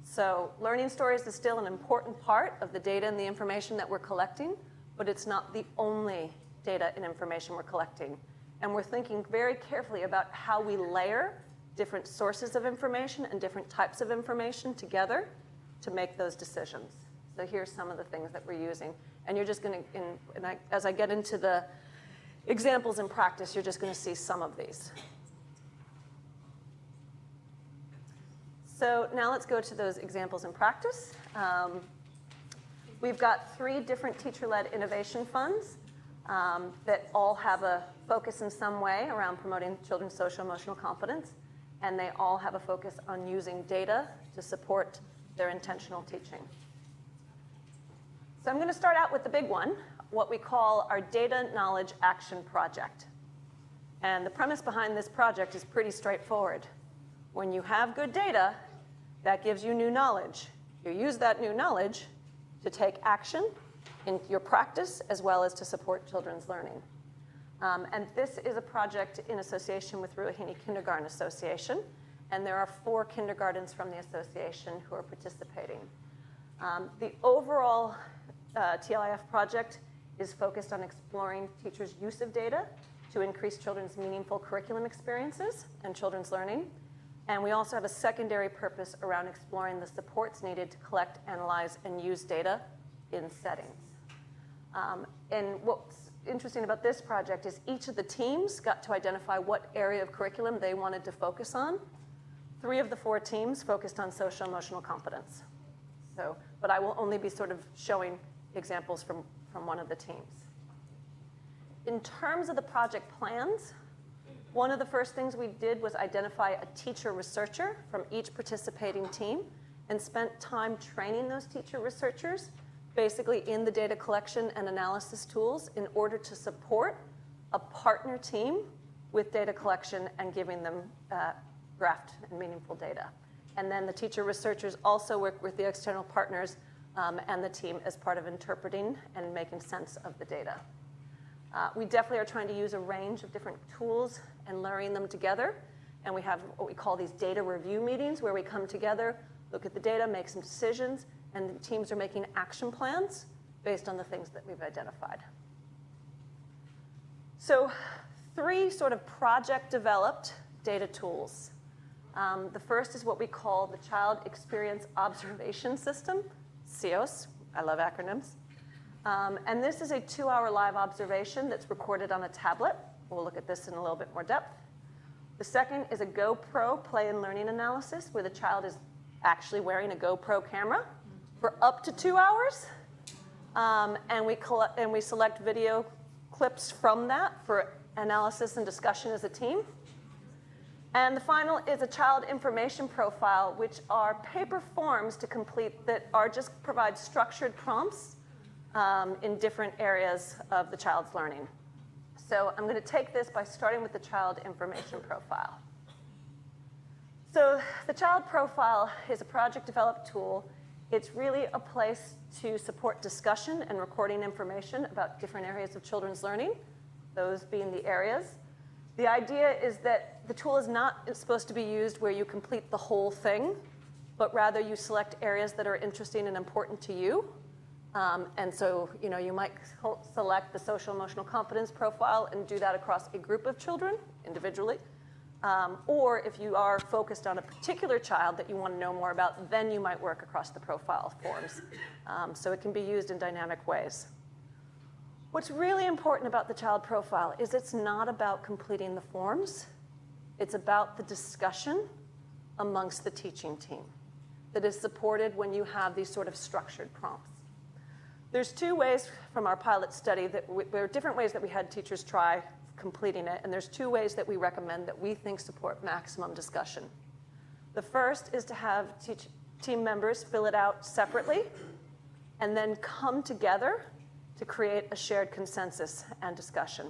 So learning stories is still an important part of the data and the information that we're collecting, but it's not the only data and information we're collecting. And we're thinking very carefully about how we layer different sources of information and different types of information together to make those decisions. So here's some of the things that we're using. And you're just going to, as I get into the examples in practice, you're just going to see some of these. So now let's go to those examples in practice. We've got 3 different teacher-led innovation funds that all have a focus in some way around promoting children's social-emotional competence, and they all have a focus on using data to support their intentional teaching. So I'm going to start out with the big one, what we call our Data Knowledge Action Project. And the premise behind this project is pretty straightforward. When you have good data, that gives you new knowledge. You use that new knowledge to take action in your practice as well as to support children's learning. And this is a project in association with Ruahine Kindergarten Association. And there are 4 kindergartens from the association who are participating. The overall TLIF project is focused on exploring teachers' use of data to increase children's meaningful curriculum experiences and children's learning. And we also have a secondary purpose around exploring the supports needed to collect, analyze, and use data in settings. And what's interesting about this project is each of the teams got to identify what area of curriculum they wanted to focus on. 3 of the 4 teams focused on social-emotional competence. So, but I will only be sort of showing examples from one of the teams. In terms of the project plans, one of the first things we did was identify a teacher researcher from each participating team and spent time training those teacher researchers basically in the data collection and analysis tools in order to support a partner team with data collection and giving them graft and meaningful data. And then the teacher researchers also work with the external partners and the team as part of interpreting and making sense of the data. We definitely are trying to use a range of different tools and layering them together. And we have what we call these data review meetings where we come together, look at the data, make some decisions, and the teams are making action plans based on the things that we've identified. So 3 sort of project-developed data tools. The first is what we call the Child Experience Observation System, CEOS. I love acronyms. And this is a 2-hour live observation that's recorded on a tablet. We'll look at this in a little bit more depth. The second is a GoPro play and learning analysis where the child is actually wearing a GoPro camera for up to 2 hours. And we select video clips from that for analysis and discussion as a team. And the final is a child information profile, which are paper forms to complete that are just provide structured prompts in different areas of the child's learning. So I'm going to take this by starting with the child information profile. So the child profile is a project-developed tool. It's really a place to support discussion and recording information about different areas of children's learning, those being the areas. The idea is that the tool is not supposed to be used where you complete the whole thing, but rather you select areas that are interesting and important to you. And so, you might select the social emotional competence profile and do that across a group of children individually. Or if you are focused on a particular child that you want to know more about, then you might work across the profile forms. So it can be used in dynamic ways. What's really important about the child profile is it's not about completing the forms. It's about the discussion amongst the teaching team that is supported when you have these sort of structured prompts. There's two ways from our pilot study there are different ways that we had teachers try completing it, and there's two ways that we recommend that we think support maximum discussion. The first is to have team members fill it out separately and then come together to create a shared consensus and discussion.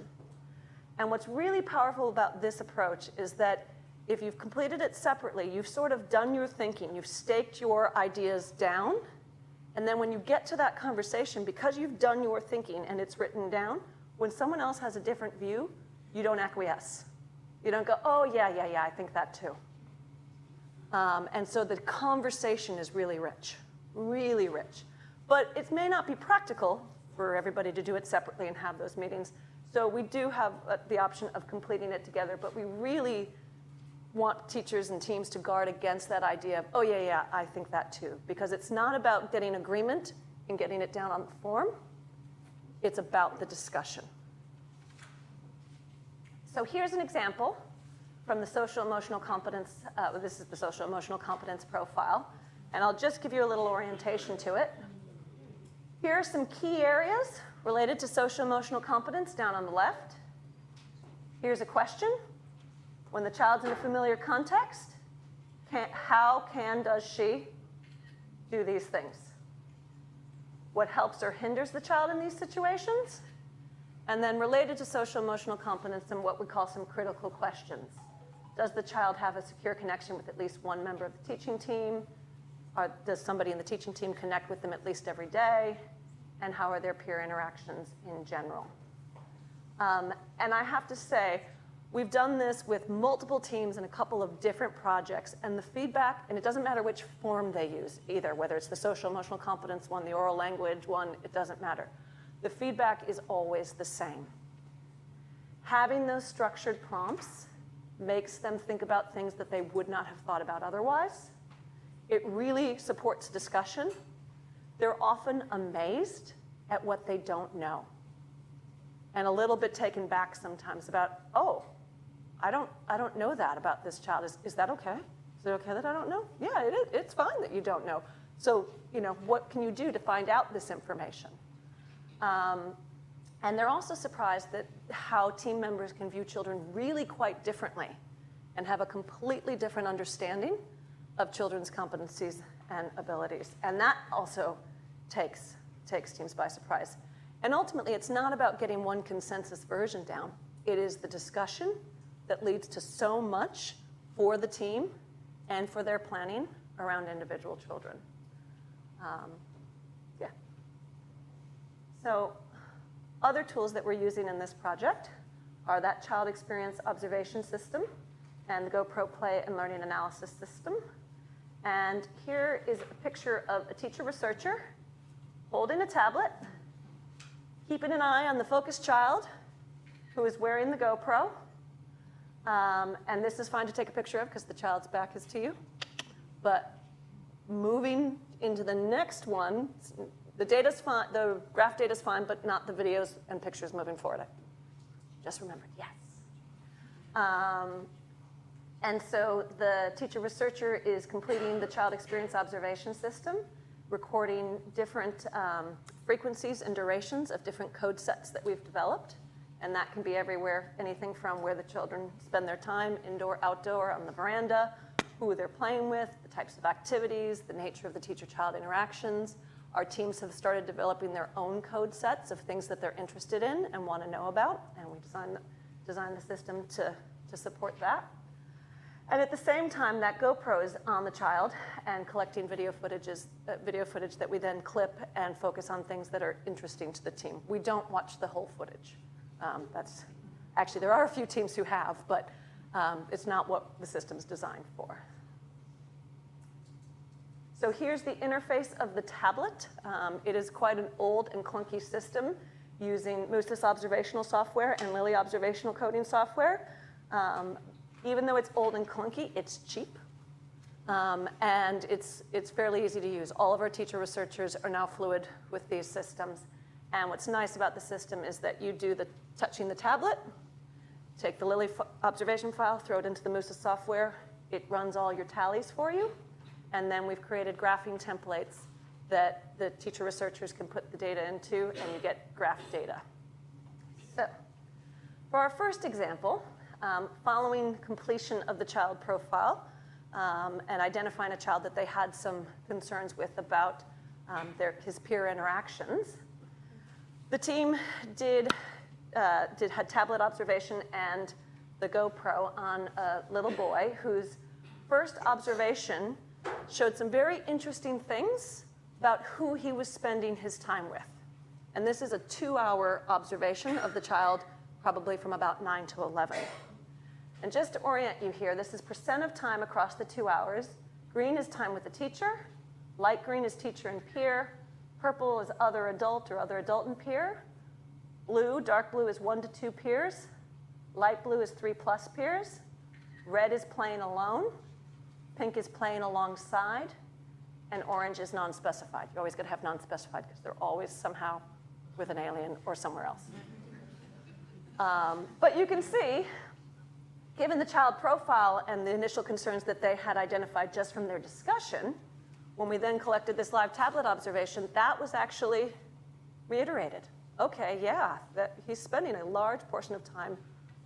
And what's really powerful about this approach is that if you've completed it separately, you've sort of done your thinking, you've staked your ideas down, and then when you get to that conversation, because you've done your thinking and it's written down, when someone else has a different view, you don't acquiesce. You don't go, oh, yeah, I think that too. And so the conversation is really rich, really rich. But it may not be practical for everybody to do it separately and have those meetings. So we do have the option of completing it together, but we really want teachers and teams to guard against that idea of, oh, yeah, I think that too. Because it's not about getting agreement and getting it down on the form. It's about the discussion. So here's an example from the social emotional competence. This is the social emotional competence profile. And I'll just give you a little orientation to it. Here are some key areas related to social emotional competence down on the left. Here's a question. When the child's in a familiar context, how does she do these things? What helps or hinders the child in these situations? And then related to social emotional competence and what we call some critical questions. Does the child have a secure connection with at least one member of the teaching team? Or does somebody in the teaching team connect with them at least every day? And how are their peer interactions in general? And I have to say, we've done this with multiple teams in a couple of different projects, and the feedback, and it doesn't matter which form they use either, whether it's the social emotional competence one, the oral language one, it doesn't matter. The feedback is always the same. Having those structured prompts makes them think about things that they would not have thought about otherwise. It really supports discussion. They're often amazed at what they don't know, and a little bit taken back sometimes about, oh, I don't know that about this child. Is that okay? Is it okay that I don't know? Yeah, it's fine that you don't know. So, what can you do to find out this information? And they're also surprised that how team members can view children really quite differently and have a completely different understanding of children's competencies and abilities. And that also takes teams by surprise. And ultimately, it's not about getting one consensus version down. It is the discussion that leads to so much for the team and for their planning around individual children. Yeah. So other tools that we're using in this project are that child experience observation system and the GoPro Play and learning analysis system. And here is a picture of a teacher researcher holding a tablet, keeping an eye on the focused child who is wearing the GoPro. And this is fine to take a picture of because the child's back is to you. But moving into the next one, the data's fine, the graph data's fine, but not the videos and pictures moving forward. I just remembered, yes. And so the teacher researcher is completing the child experience observation system, recording different frequencies and durations of different code sets that we've developed. And that can be everywhere, anything from where the children spend their time, indoor, outdoor, on the veranda, who they're playing with, the types of activities, the nature of the teacher-child interactions. Our teams have started developing their own code sets of things that they're interested in and want to know about, and we designed the system to support that. And at the same time, that GoPro is on the child and collecting video footage that we then clip and focus on things that are interesting to the team. We don't watch the whole footage. Actually, there are a few teams who have, but it's not what the system's designed for. So here's the interface of the tablet. It is quite an old and clunky system using Moose's observational software and Lily observational coding software. Even though it's old and clunky, it's cheap. And it's fairly easy to use. All of our teacher researchers are now fluid with these systems. And what's nice about the system is that you do the touching the tablet, take the Lily observation file, throw it into the Moose's software. It runs all your tallies for you. And then we've created graphing templates that the teacher researchers can put the data into, and you get graph data. So for our first example, following completion of the child profile and identifying a child that they had some concerns with about his peer interactions, the team had tablet observation and the GoPro on a little boy whose first observation showed some very interesting things about who he was spending his time with. And this is a 2-hour observation of the child, probably from about 9 to 11. And just to orient you here, this is percent of time across the 2 hours. Green is time with the teacher. Light green is teacher and peer. Purple is other adult or other adult and peer. Blue, dark blue, is 1 to 2 peers. Light blue is 3+ peers. Red is playing alone. Pink is playing alongside. And orange is non-specified. You're always going to have non-specified because they're always somehow with an alien or somewhere else. But you can see, given the child profile and the initial concerns that they had identified just from their discussion, when we then collected this live tablet observation, that was actually reiterated. Okay, yeah, that he's spending a large portion of time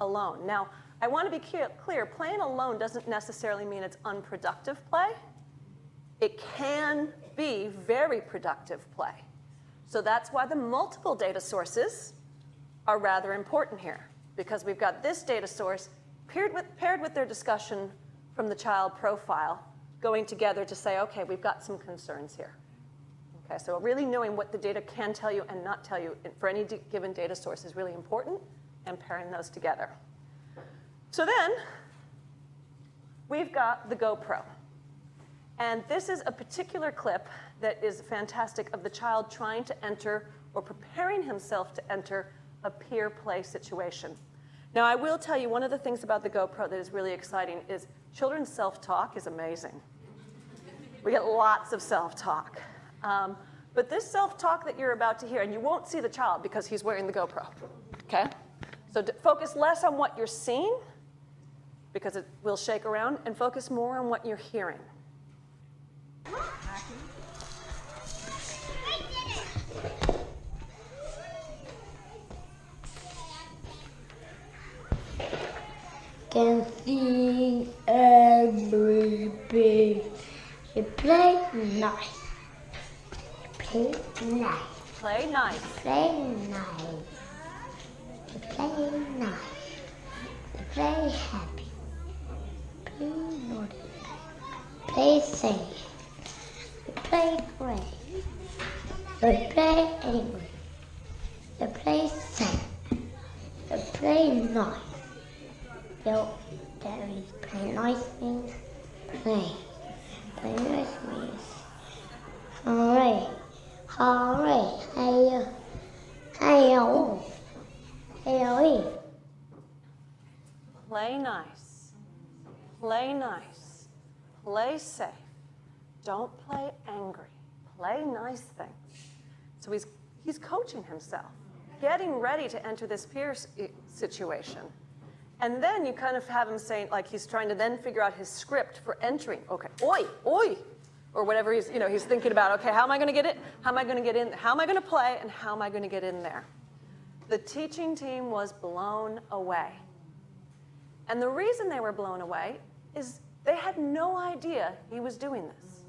alone. Now, I want to be clear, playing alone doesn't necessarily mean it's unproductive play. It can be very productive play. So that's why the multiple data sources are rather important here, because we've got this data source paired with their discussion from the child profile going together to say, okay, we've got some concerns here. Okay, so really knowing what the data can tell you and not tell you for any given data source is really important, and pairing those together. So then, we've got the GoPro. And this is a particular clip that is fantastic of the child trying to enter or preparing himself to enter a peer play situation. Now, I will tell you, one of the things about the GoPro that is really exciting is children's self-talk is amazing. We get lots of self-talk. But this self-talk that you're about to hear, and you won't see the child because he's wearing the GoPro, okay? So focus less on what you're seeing, because it will shake around, and focus more on what you're hearing. Can see everything. You play nice. Play nice. Play nice. Play nice. You play nice. You play happy. Play naughty. Play safe. You play great. You play angry. You play sad. You play nice. Yo, Daddy, play nice things. Play nice things. Hooray. Hooray. Hey, hey, oh. Hey, oh. Play nice. Play nice. Play safe. Don't play angry. Play nice things. So he's coaching himself, getting ready to enter this peer situation. And then you kind of have him saying, like he's trying to then figure out his script for entering. Okay, oi, oi, or whatever he's thinking about. Okay, how am I going to get it? How am I going to get in? How am I going to play? And how am I going to get in there? The teaching team was blown away. And the reason they were blown away is they had no idea he was doing this.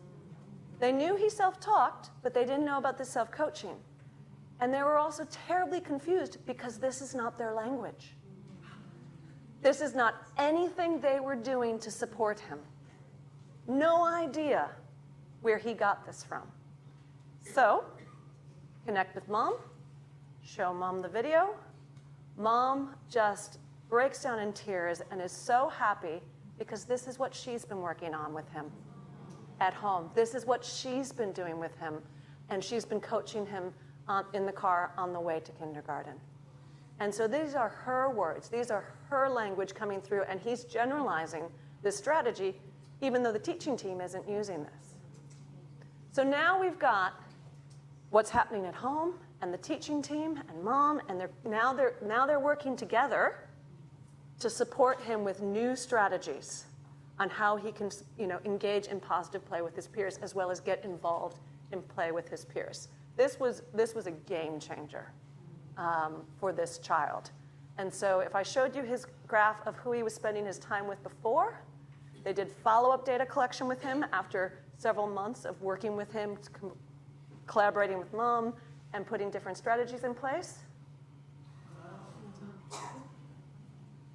They knew he self-talked, but they didn't know about the self-coaching. And they were also terribly confused because this is not their language. This is not anything they were doing to support him. No idea where he got this from. So, connect with mom, show mom the video. Mom just breaks down in tears and is so happy because this is what she's been working on with him. at home. This is what she's been doing with him, and she's been coaching him in the car on the way to kindergarten. And so these are her words. These are her language coming through, and he's generalizing this strategy, even though the teaching team isn't using this. So now we've got what's happening at home, and the teaching team, and mom, and now they're working together to support him with new strategies on how he can, engage in positive play with his peers, as well as get involved in play with his peers. This was a game changer for this child. And so if I showed you his graph of who he was spending his time with before, they did follow-up data collection with him after several months of working with him, collaborating with mom, and putting different strategies in place.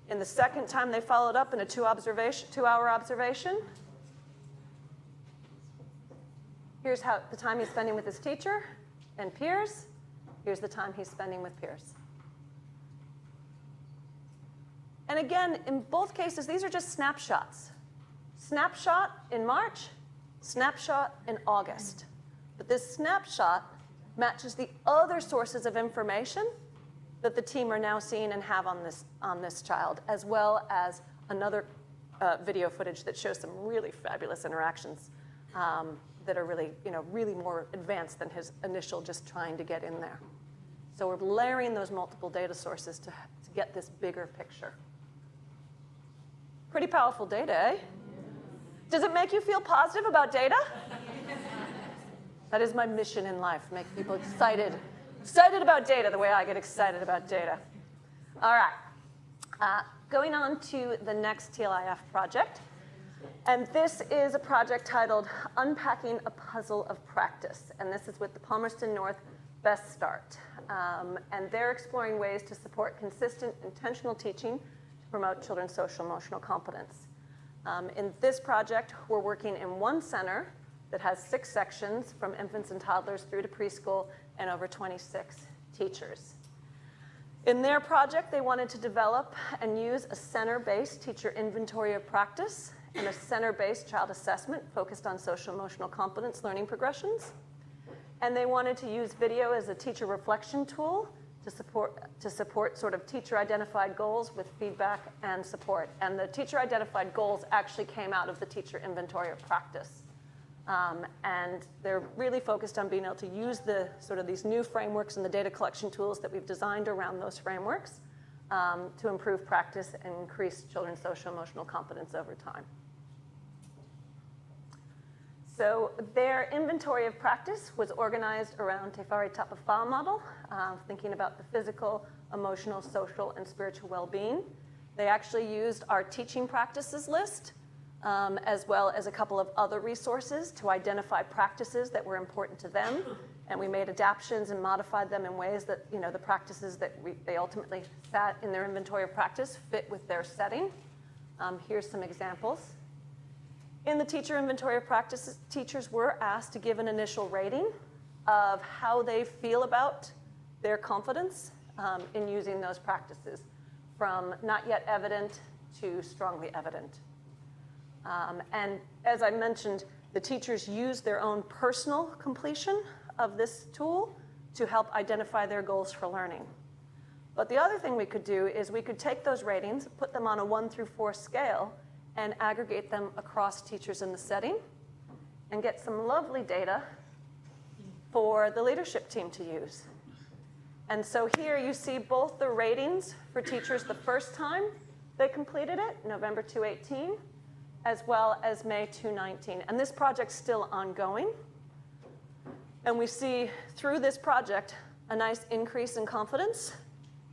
In the second time they followed up in a 2-hour observation, here's the time he's spending with his teacher and peers. Here's the time he's spending with peers. And again, in both cases, these are just snapshots. Snapshot in March, snapshot in August. But this snapshot matches the other sources of information that the team are now seeing and have on this child, as well as another video footage that shows some really fabulous interactions that are really, really more advanced than his initial just trying to get in there. So we're layering those multiple data sources to get this bigger picture. Pretty powerful data, eh? Does it make you feel positive about data? That is my mission in life, make people excited about data the way I get excited about data. All right, going on to the next TLIF project. And this is a project titled Unpacking a Puzzle of Practice. And this is with the Palmerston North Best Start. And they're exploring ways to support consistent, intentional teaching to promote children's social emotional competence. In this project, we're working in one center that has 6 sections from infants and toddlers through to preschool and over 26 teachers. In their project, they wanted to develop and use a center-based teacher inventory of practice and a center-based child assessment focused on social emotional competence learning progressions. And they wanted to use video as a teacher reflection tool to support sort of teacher-identified goals with feedback and support. And the teacher-identified goals actually came out of the teacher inventory of practice. And they're really focused on being able to use the sort of these new frameworks and the data collection tools that we've designed around those frameworks to improve practice and increase children's social emotional competence over time. So their inventory of practice was organized around Te Whāriki Tapawhā model, thinking about the physical, emotional, social, and spiritual well-being. They actually used our teaching practices list, as well as a couple of other resources to identify practices that were important to them. And we made adaptations and modified them in ways that, the practices that they ultimately sat in their inventory of practice fit with their setting. Here's some examples. In the teacher inventory of practices, teachers were asked to give an initial rating of how they feel about their confidence in using those practices, from not yet evident to strongly evident. And as I mentioned, the teachers used their own personal completion of this tool to help identify their goals for learning. But the other thing we could do is we could take those ratings, put them on a 1 through 4 scale, and aggregate them across teachers in the setting, and get some lovely data for the leadership team to use. And so here you see both the ratings for teachers the first time they completed it, November 2018, as well as May 2019. And this project's still ongoing. And we see through this project a nice increase in confidence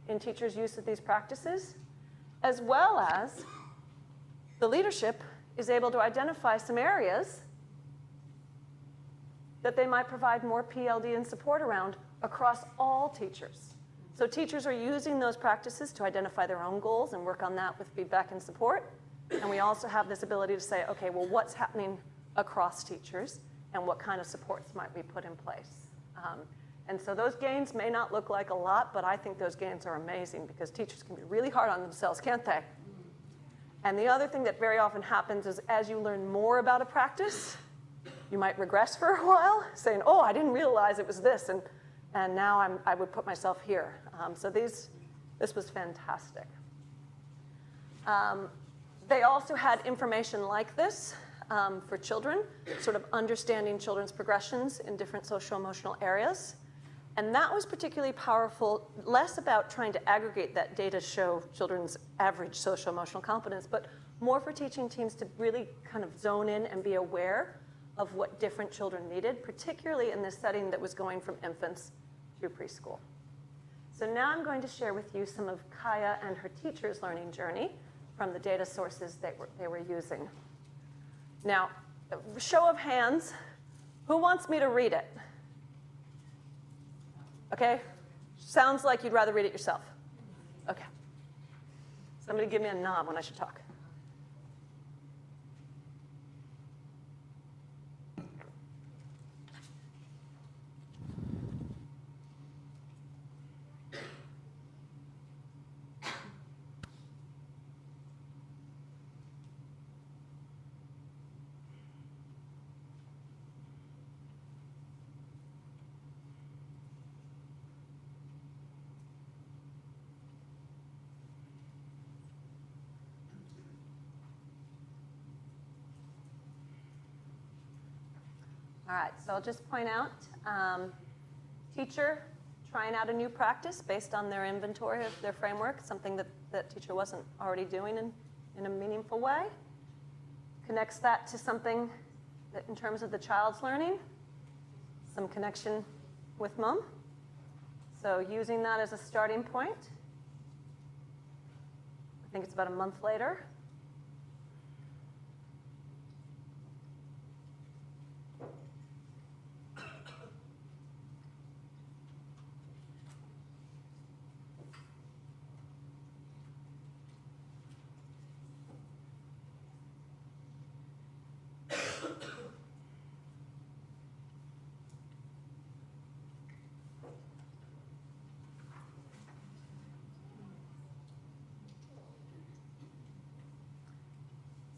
in teachers' use of these practices, as well as the leadership is able to identify some areas that they might provide more PLD and support around across all teachers. So teachers are using those practices to identify their own goals and work on that with feedback and support. And we also have this ability to say, okay, well, what's happening across teachers and what kind of supports might we put in place? And so those gains may not look like a lot, but I think those gains are amazing because teachers can be really hard on themselves, can't they? And the other thing that very often happens is as you learn more about a practice, you might regress for a while, saying, oh, I didn't realize it was this, and now I would put myself here. So this was fantastic. They also had information like this for children, sort of understanding children's progressions in different social-emotional areas. And that was particularly powerful, less about trying to aggregate that data to show children's average social-emotional competence, but more for teaching teams to really kind of zone in and be aware of what different children needed, particularly in this setting that was going from infants through preschool. So now I'm going to share with you some of Kaya and her teacher's learning journey from the data sources they were using. Now, show of hands, who wants me to read it? Okay, sounds like you'd rather read it yourself. Okay. Somebody give me a nod when I should talk. All right, so I'll just point out, teacher trying out a new practice based on their inventory of their framework, something that teacher wasn't already doing in a meaningful way. Connects that to something that in terms of the child's learning, some connection with mom. So using that as a starting point. I think it's about a month later.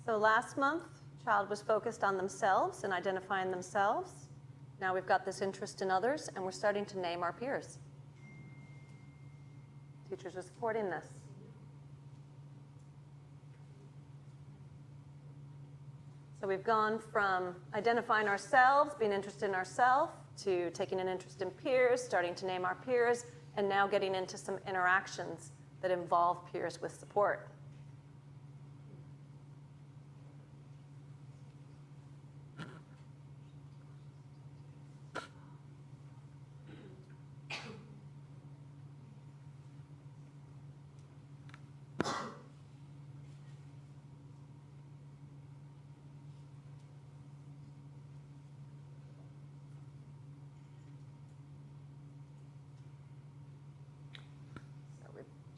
So last month, child was focused on themselves and identifying themselves. Now we've got this interest in others, and we're starting to name our peers. Teachers are supporting this. So we've gone from identifying ourselves, being interested in ourselves, to taking an interest in peers, starting to name our peers, and now getting into some interactions that involve peers with support.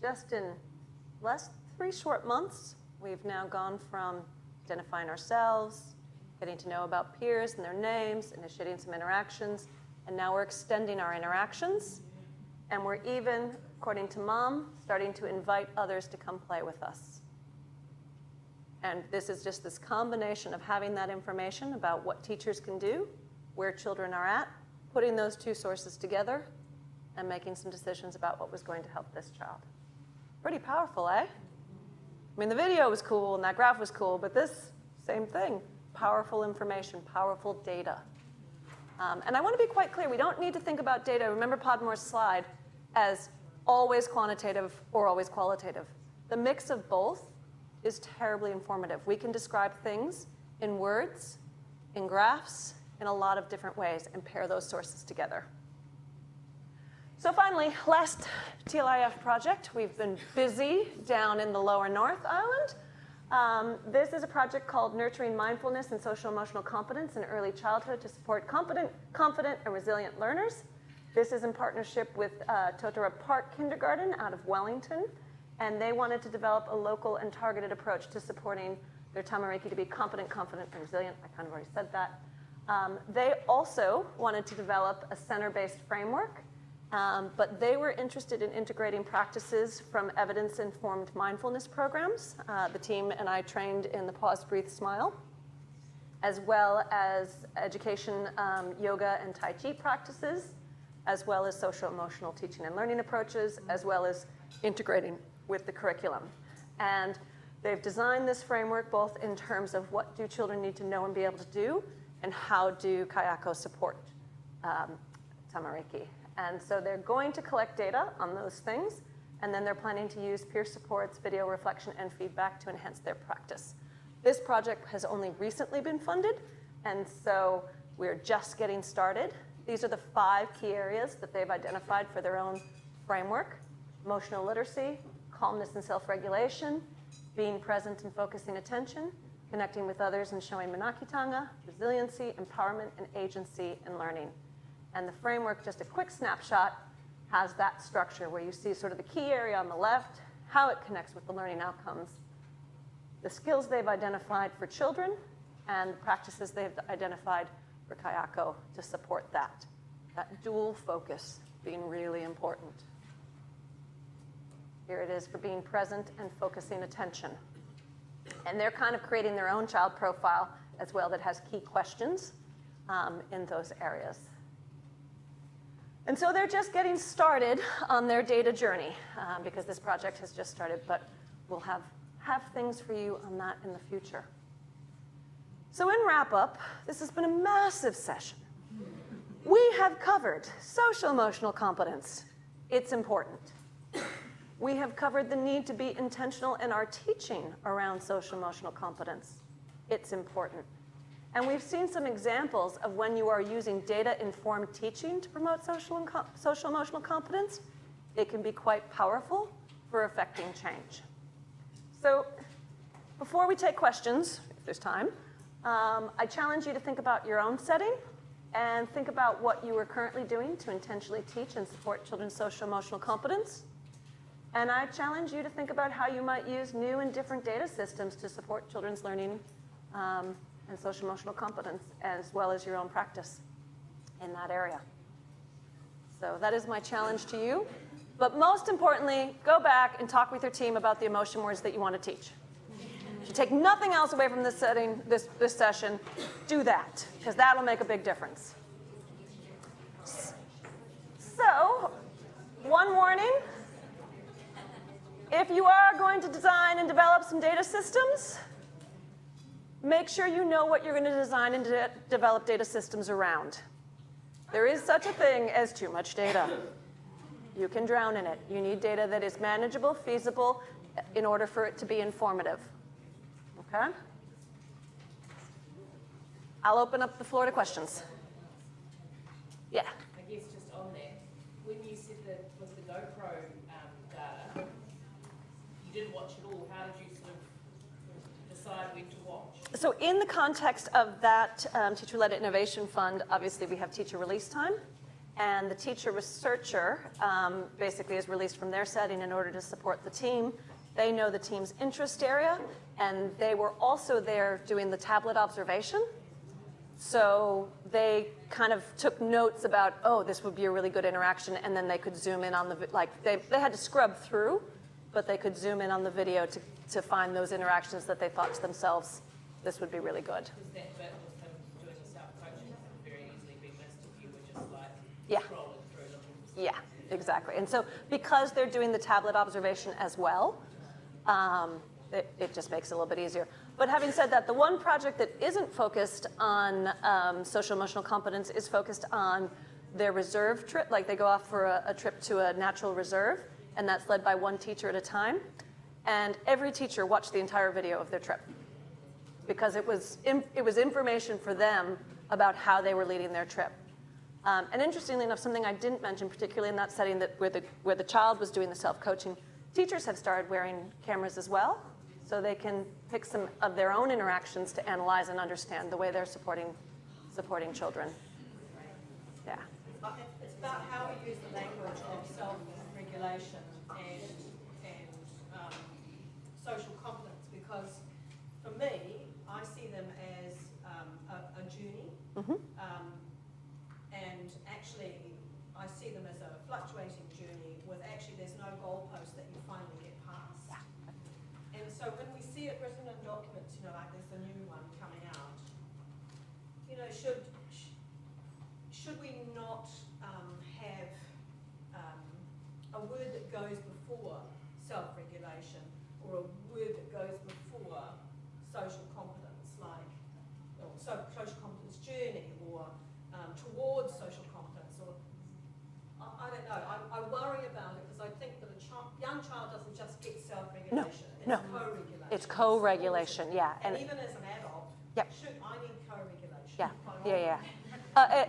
Just in less 3 short months, we've now gone from identifying ourselves, getting to know about peers and their names, initiating some interactions, and now we're extending our interactions, and we're even, according to mom, starting to invite others to come play with us. And this is just this combination of having that information about what teachers can do, where children are at, putting those 2 sources together, and making some decisions about what was going to help this child. Pretty powerful, eh? I mean, the video was cool and that graph was cool, but this, same thing. Powerful information, powerful data. And I want to be quite clear, we don't need to think about data, remember Podmore's slide, as always quantitative or always qualitative. The mix of both is terribly informative. We can describe things in words, in graphs, in a lot of different ways, and pair those sources together. So finally, last TLIF project. We've been busy down in the lower North Island. This is a project called Nurturing Mindfulness and Social Emotional Competence in Early Childhood to support confident, and resilient learners. This is in partnership with Totara Park Kindergarten out of Wellington, and they wanted to develop a local and targeted approach to supporting their tamariki to be competent, and resilient. I kind of already said that. They also wanted to develop a center-based framework. But they were interested in integrating practices from evidence-informed mindfulness programs. The team and I trained in the Pause, Breathe, Smile. as well as education, yoga and Tai Chi practices, as well as social-emotional teaching and learning approaches, as well as integrating with the curriculum. And they've designed this framework both in terms of what do children need to know and be able to do, and how do Kaiako support Te Whāriki. And so they're going to collect data on those things, and then they're planning to use peer supports, video reflection, and feedback to enhance their practice. This project has only recently been funded, and so we're just getting started. These are the 5 key areas that they've identified for their own framework: emotional literacy, calmness and self-regulation, being present and focusing attention, connecting with others and showing manakitanga, resiliency, empowerment, and agency in learning. And the framework, just a quick snapshot, has that structure where you see sort of the key area on the left, how it connects with the learning outcomes, the skills they've identified for children, and the practices they've identified for Kaiako to support that. That dual focus being really important. Here it is for being present and focusing attention. And they're kind of creating their own child profile as well that has key questions in those areas. And so they're just getting started on their data journey because this project has just started, but we'll have things for you on that in the future. So in wrap-up, this has been a massive session. We have covered social-emotional competence. It's important. We have covered the need to be intentional in our teaching around social-emotional competence. It's important. And we've seen some examples of when you are using data-informed teaching to promote social-emotional competence. It can be quite powerful for affecting change. So before we take questions, if there's time, I challenge you to think about your own setting and think about what you are currently doing to intentionally teach and support children's social-emotional competence. And I challenge you to think about how you might use new and different data systems to support children's learning and social-emotional competence, as well as your own practice in that area. So that is my challenge to you. But most importantly, go back and talk with your team about the emotion words that you want to teach. If you take nothing else away from this session, do that, because that'll make a big difference. So, one warning. If you are going to design and develop some data systems, make sure you know what you're going to design and develop data systems around. There is such a thing as too much data. You can drown in it. You need data that is manageable, feasible, in order for it to be informative. Okay? I'll open up the floor to questions. Yeah. I guess just on that, when you said that with the GoPro data, you didn't watch it all. How did you sort of decide when to watch? So in the context of that Teacher-Led Innovation Fund, obviously we have teacher release time. And the teacher researcher basically is released from their setting in order to support the team. They know the team's interest area, and they were also there doing the tablet observation. So they kind of took notes about, oh, this would be a really good interaction, and then they could zoom in on the, they had to scrub through, but they could zoom in on the video to find those interactions that they thought to themselves, this would be really good. Because that bit with him doing the self-coaching could very easily be missed if you were just like scrolling through looking. Yeah, exactly. And so because they're doing the tablet observation as well, it just makes it a little bit easier. But having said that, the one project that isn't focused on social-emotional competence is focused on their reserve trip. Like they go off for a trip to a natural reserve, and that's led by one teacher at a time. And every teacher watched the entire video of their trip because it was information for them about how they were leading their trip. And interestingly enough, something I didn't mention, particularly in that setting where the child was doing the self-coaching, teachers have started wearing cameras as well, so they can pick some of their own interactions to analyze and understand the way they're supporting children. Yeah. It's about how we use the language of self-regulation and social competence, because for me, I see them as a journey, and actually I see them as a fluctuating journey with actually there's no goalpost that you finally get past. And so when we see it written in documents, like there's a new one coming out, you know, should we not have a word that goes before self-regulation or a word that goes before social competence, like social competence journey or towards social competence, or I don't know. I worry about it because I think that a young child doesn't just get self-regulation. No. It's co-regulation. It's co-regulation, yeah. And even as an adult, Yep. I need co-regulation. Yeah.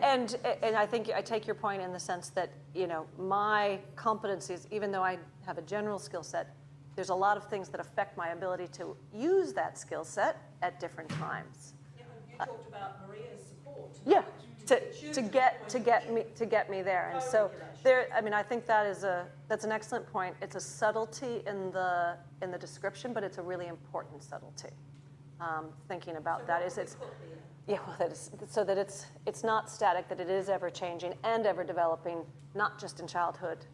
And I think I take your point in the sense that, you know, my competencies, even though I have a general skill set, there's a lot of things that affect my ability to use that skill set at different times. Yeah, you talked about Maria's support. Yeah, to get me there, and so there. I mean, I think that's an excellent point. It's a subtlety in the description, but it's a really important subtlety. Thinking about that is it's. Yeah, well, that is, so that it's not static, that it is ever changing and ever developing, not just in childhood,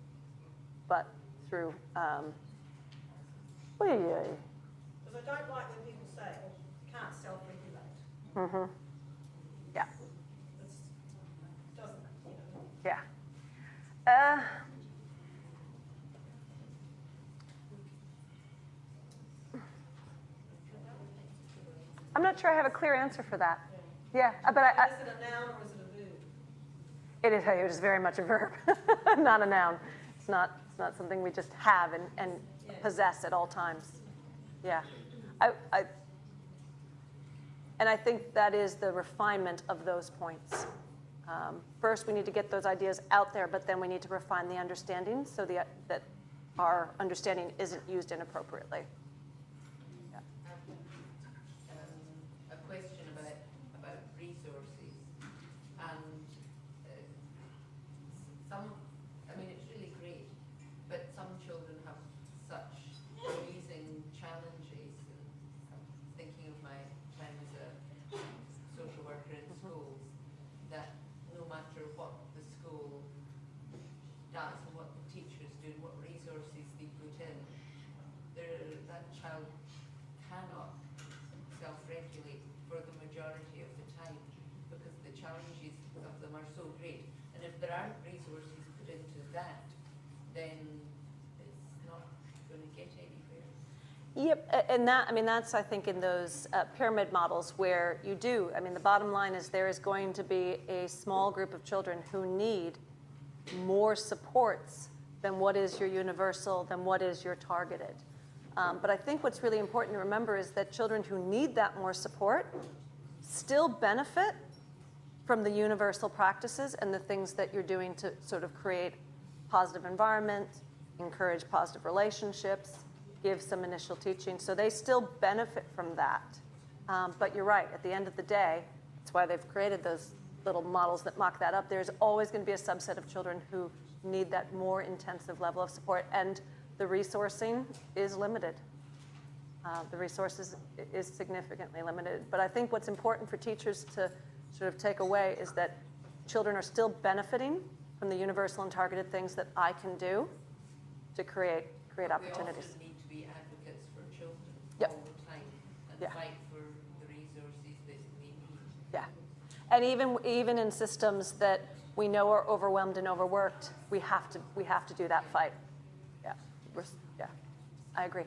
but through. Because I don't like when people say, "Oh, you can't self-regulate." Mm-hmm. Yeah. It doesn't, you know. Yeah. I'm not sure I have a clear answer for that. Yeah, but Is it a noun or is it a verb? it is very much a verb, not a noun. It's not something we just have and possess at all times. Yeah, and I think that is the refinement of those points. First, we need to get those ideas out there, but then we need to refine the understanding so that our understanding isn't used inappropriately. A question about resources, and I mean, it's really great, but some children have such amazing challenges. And I'm thinking of my time as a social worker in schools, that no matter what the school does and what the teachers do, what resources they put in, that child cannot self-regulate for the majority of the time because the challenges of them are so great. And if there aren't resources put into that, then it's not going to get anywhere. Yep, and that's, I think, in those pyramid models where you do, I mean, the bottom line is there is going to be a small group of children who need more supports than what is your universal, than what is your targeted. But I think what's really important to remember is that children who need that more support still benefit from the universal practices and the things that you're doing to sort of create positive environment, encourage positive relationships, give some initial teaching. So they still benefit from that. But you're right, at the end of the day, that's why they've created those little models that mock that up. There's always going to be a subset of children who need that more intensive level of support, and the resourcing is limited. The resources is significantly limited. But I think what's important for teachers to sort of take away is that children are still benefiting from the universal and targeted things that I can do to create opportunities. We also need to be advocates for children Yep. all the time and Yeah. fight for the resources that they need. Yeah, and even in systems that we know are overwhelmed and overworked, we have to do that fight. Yeah, I agree.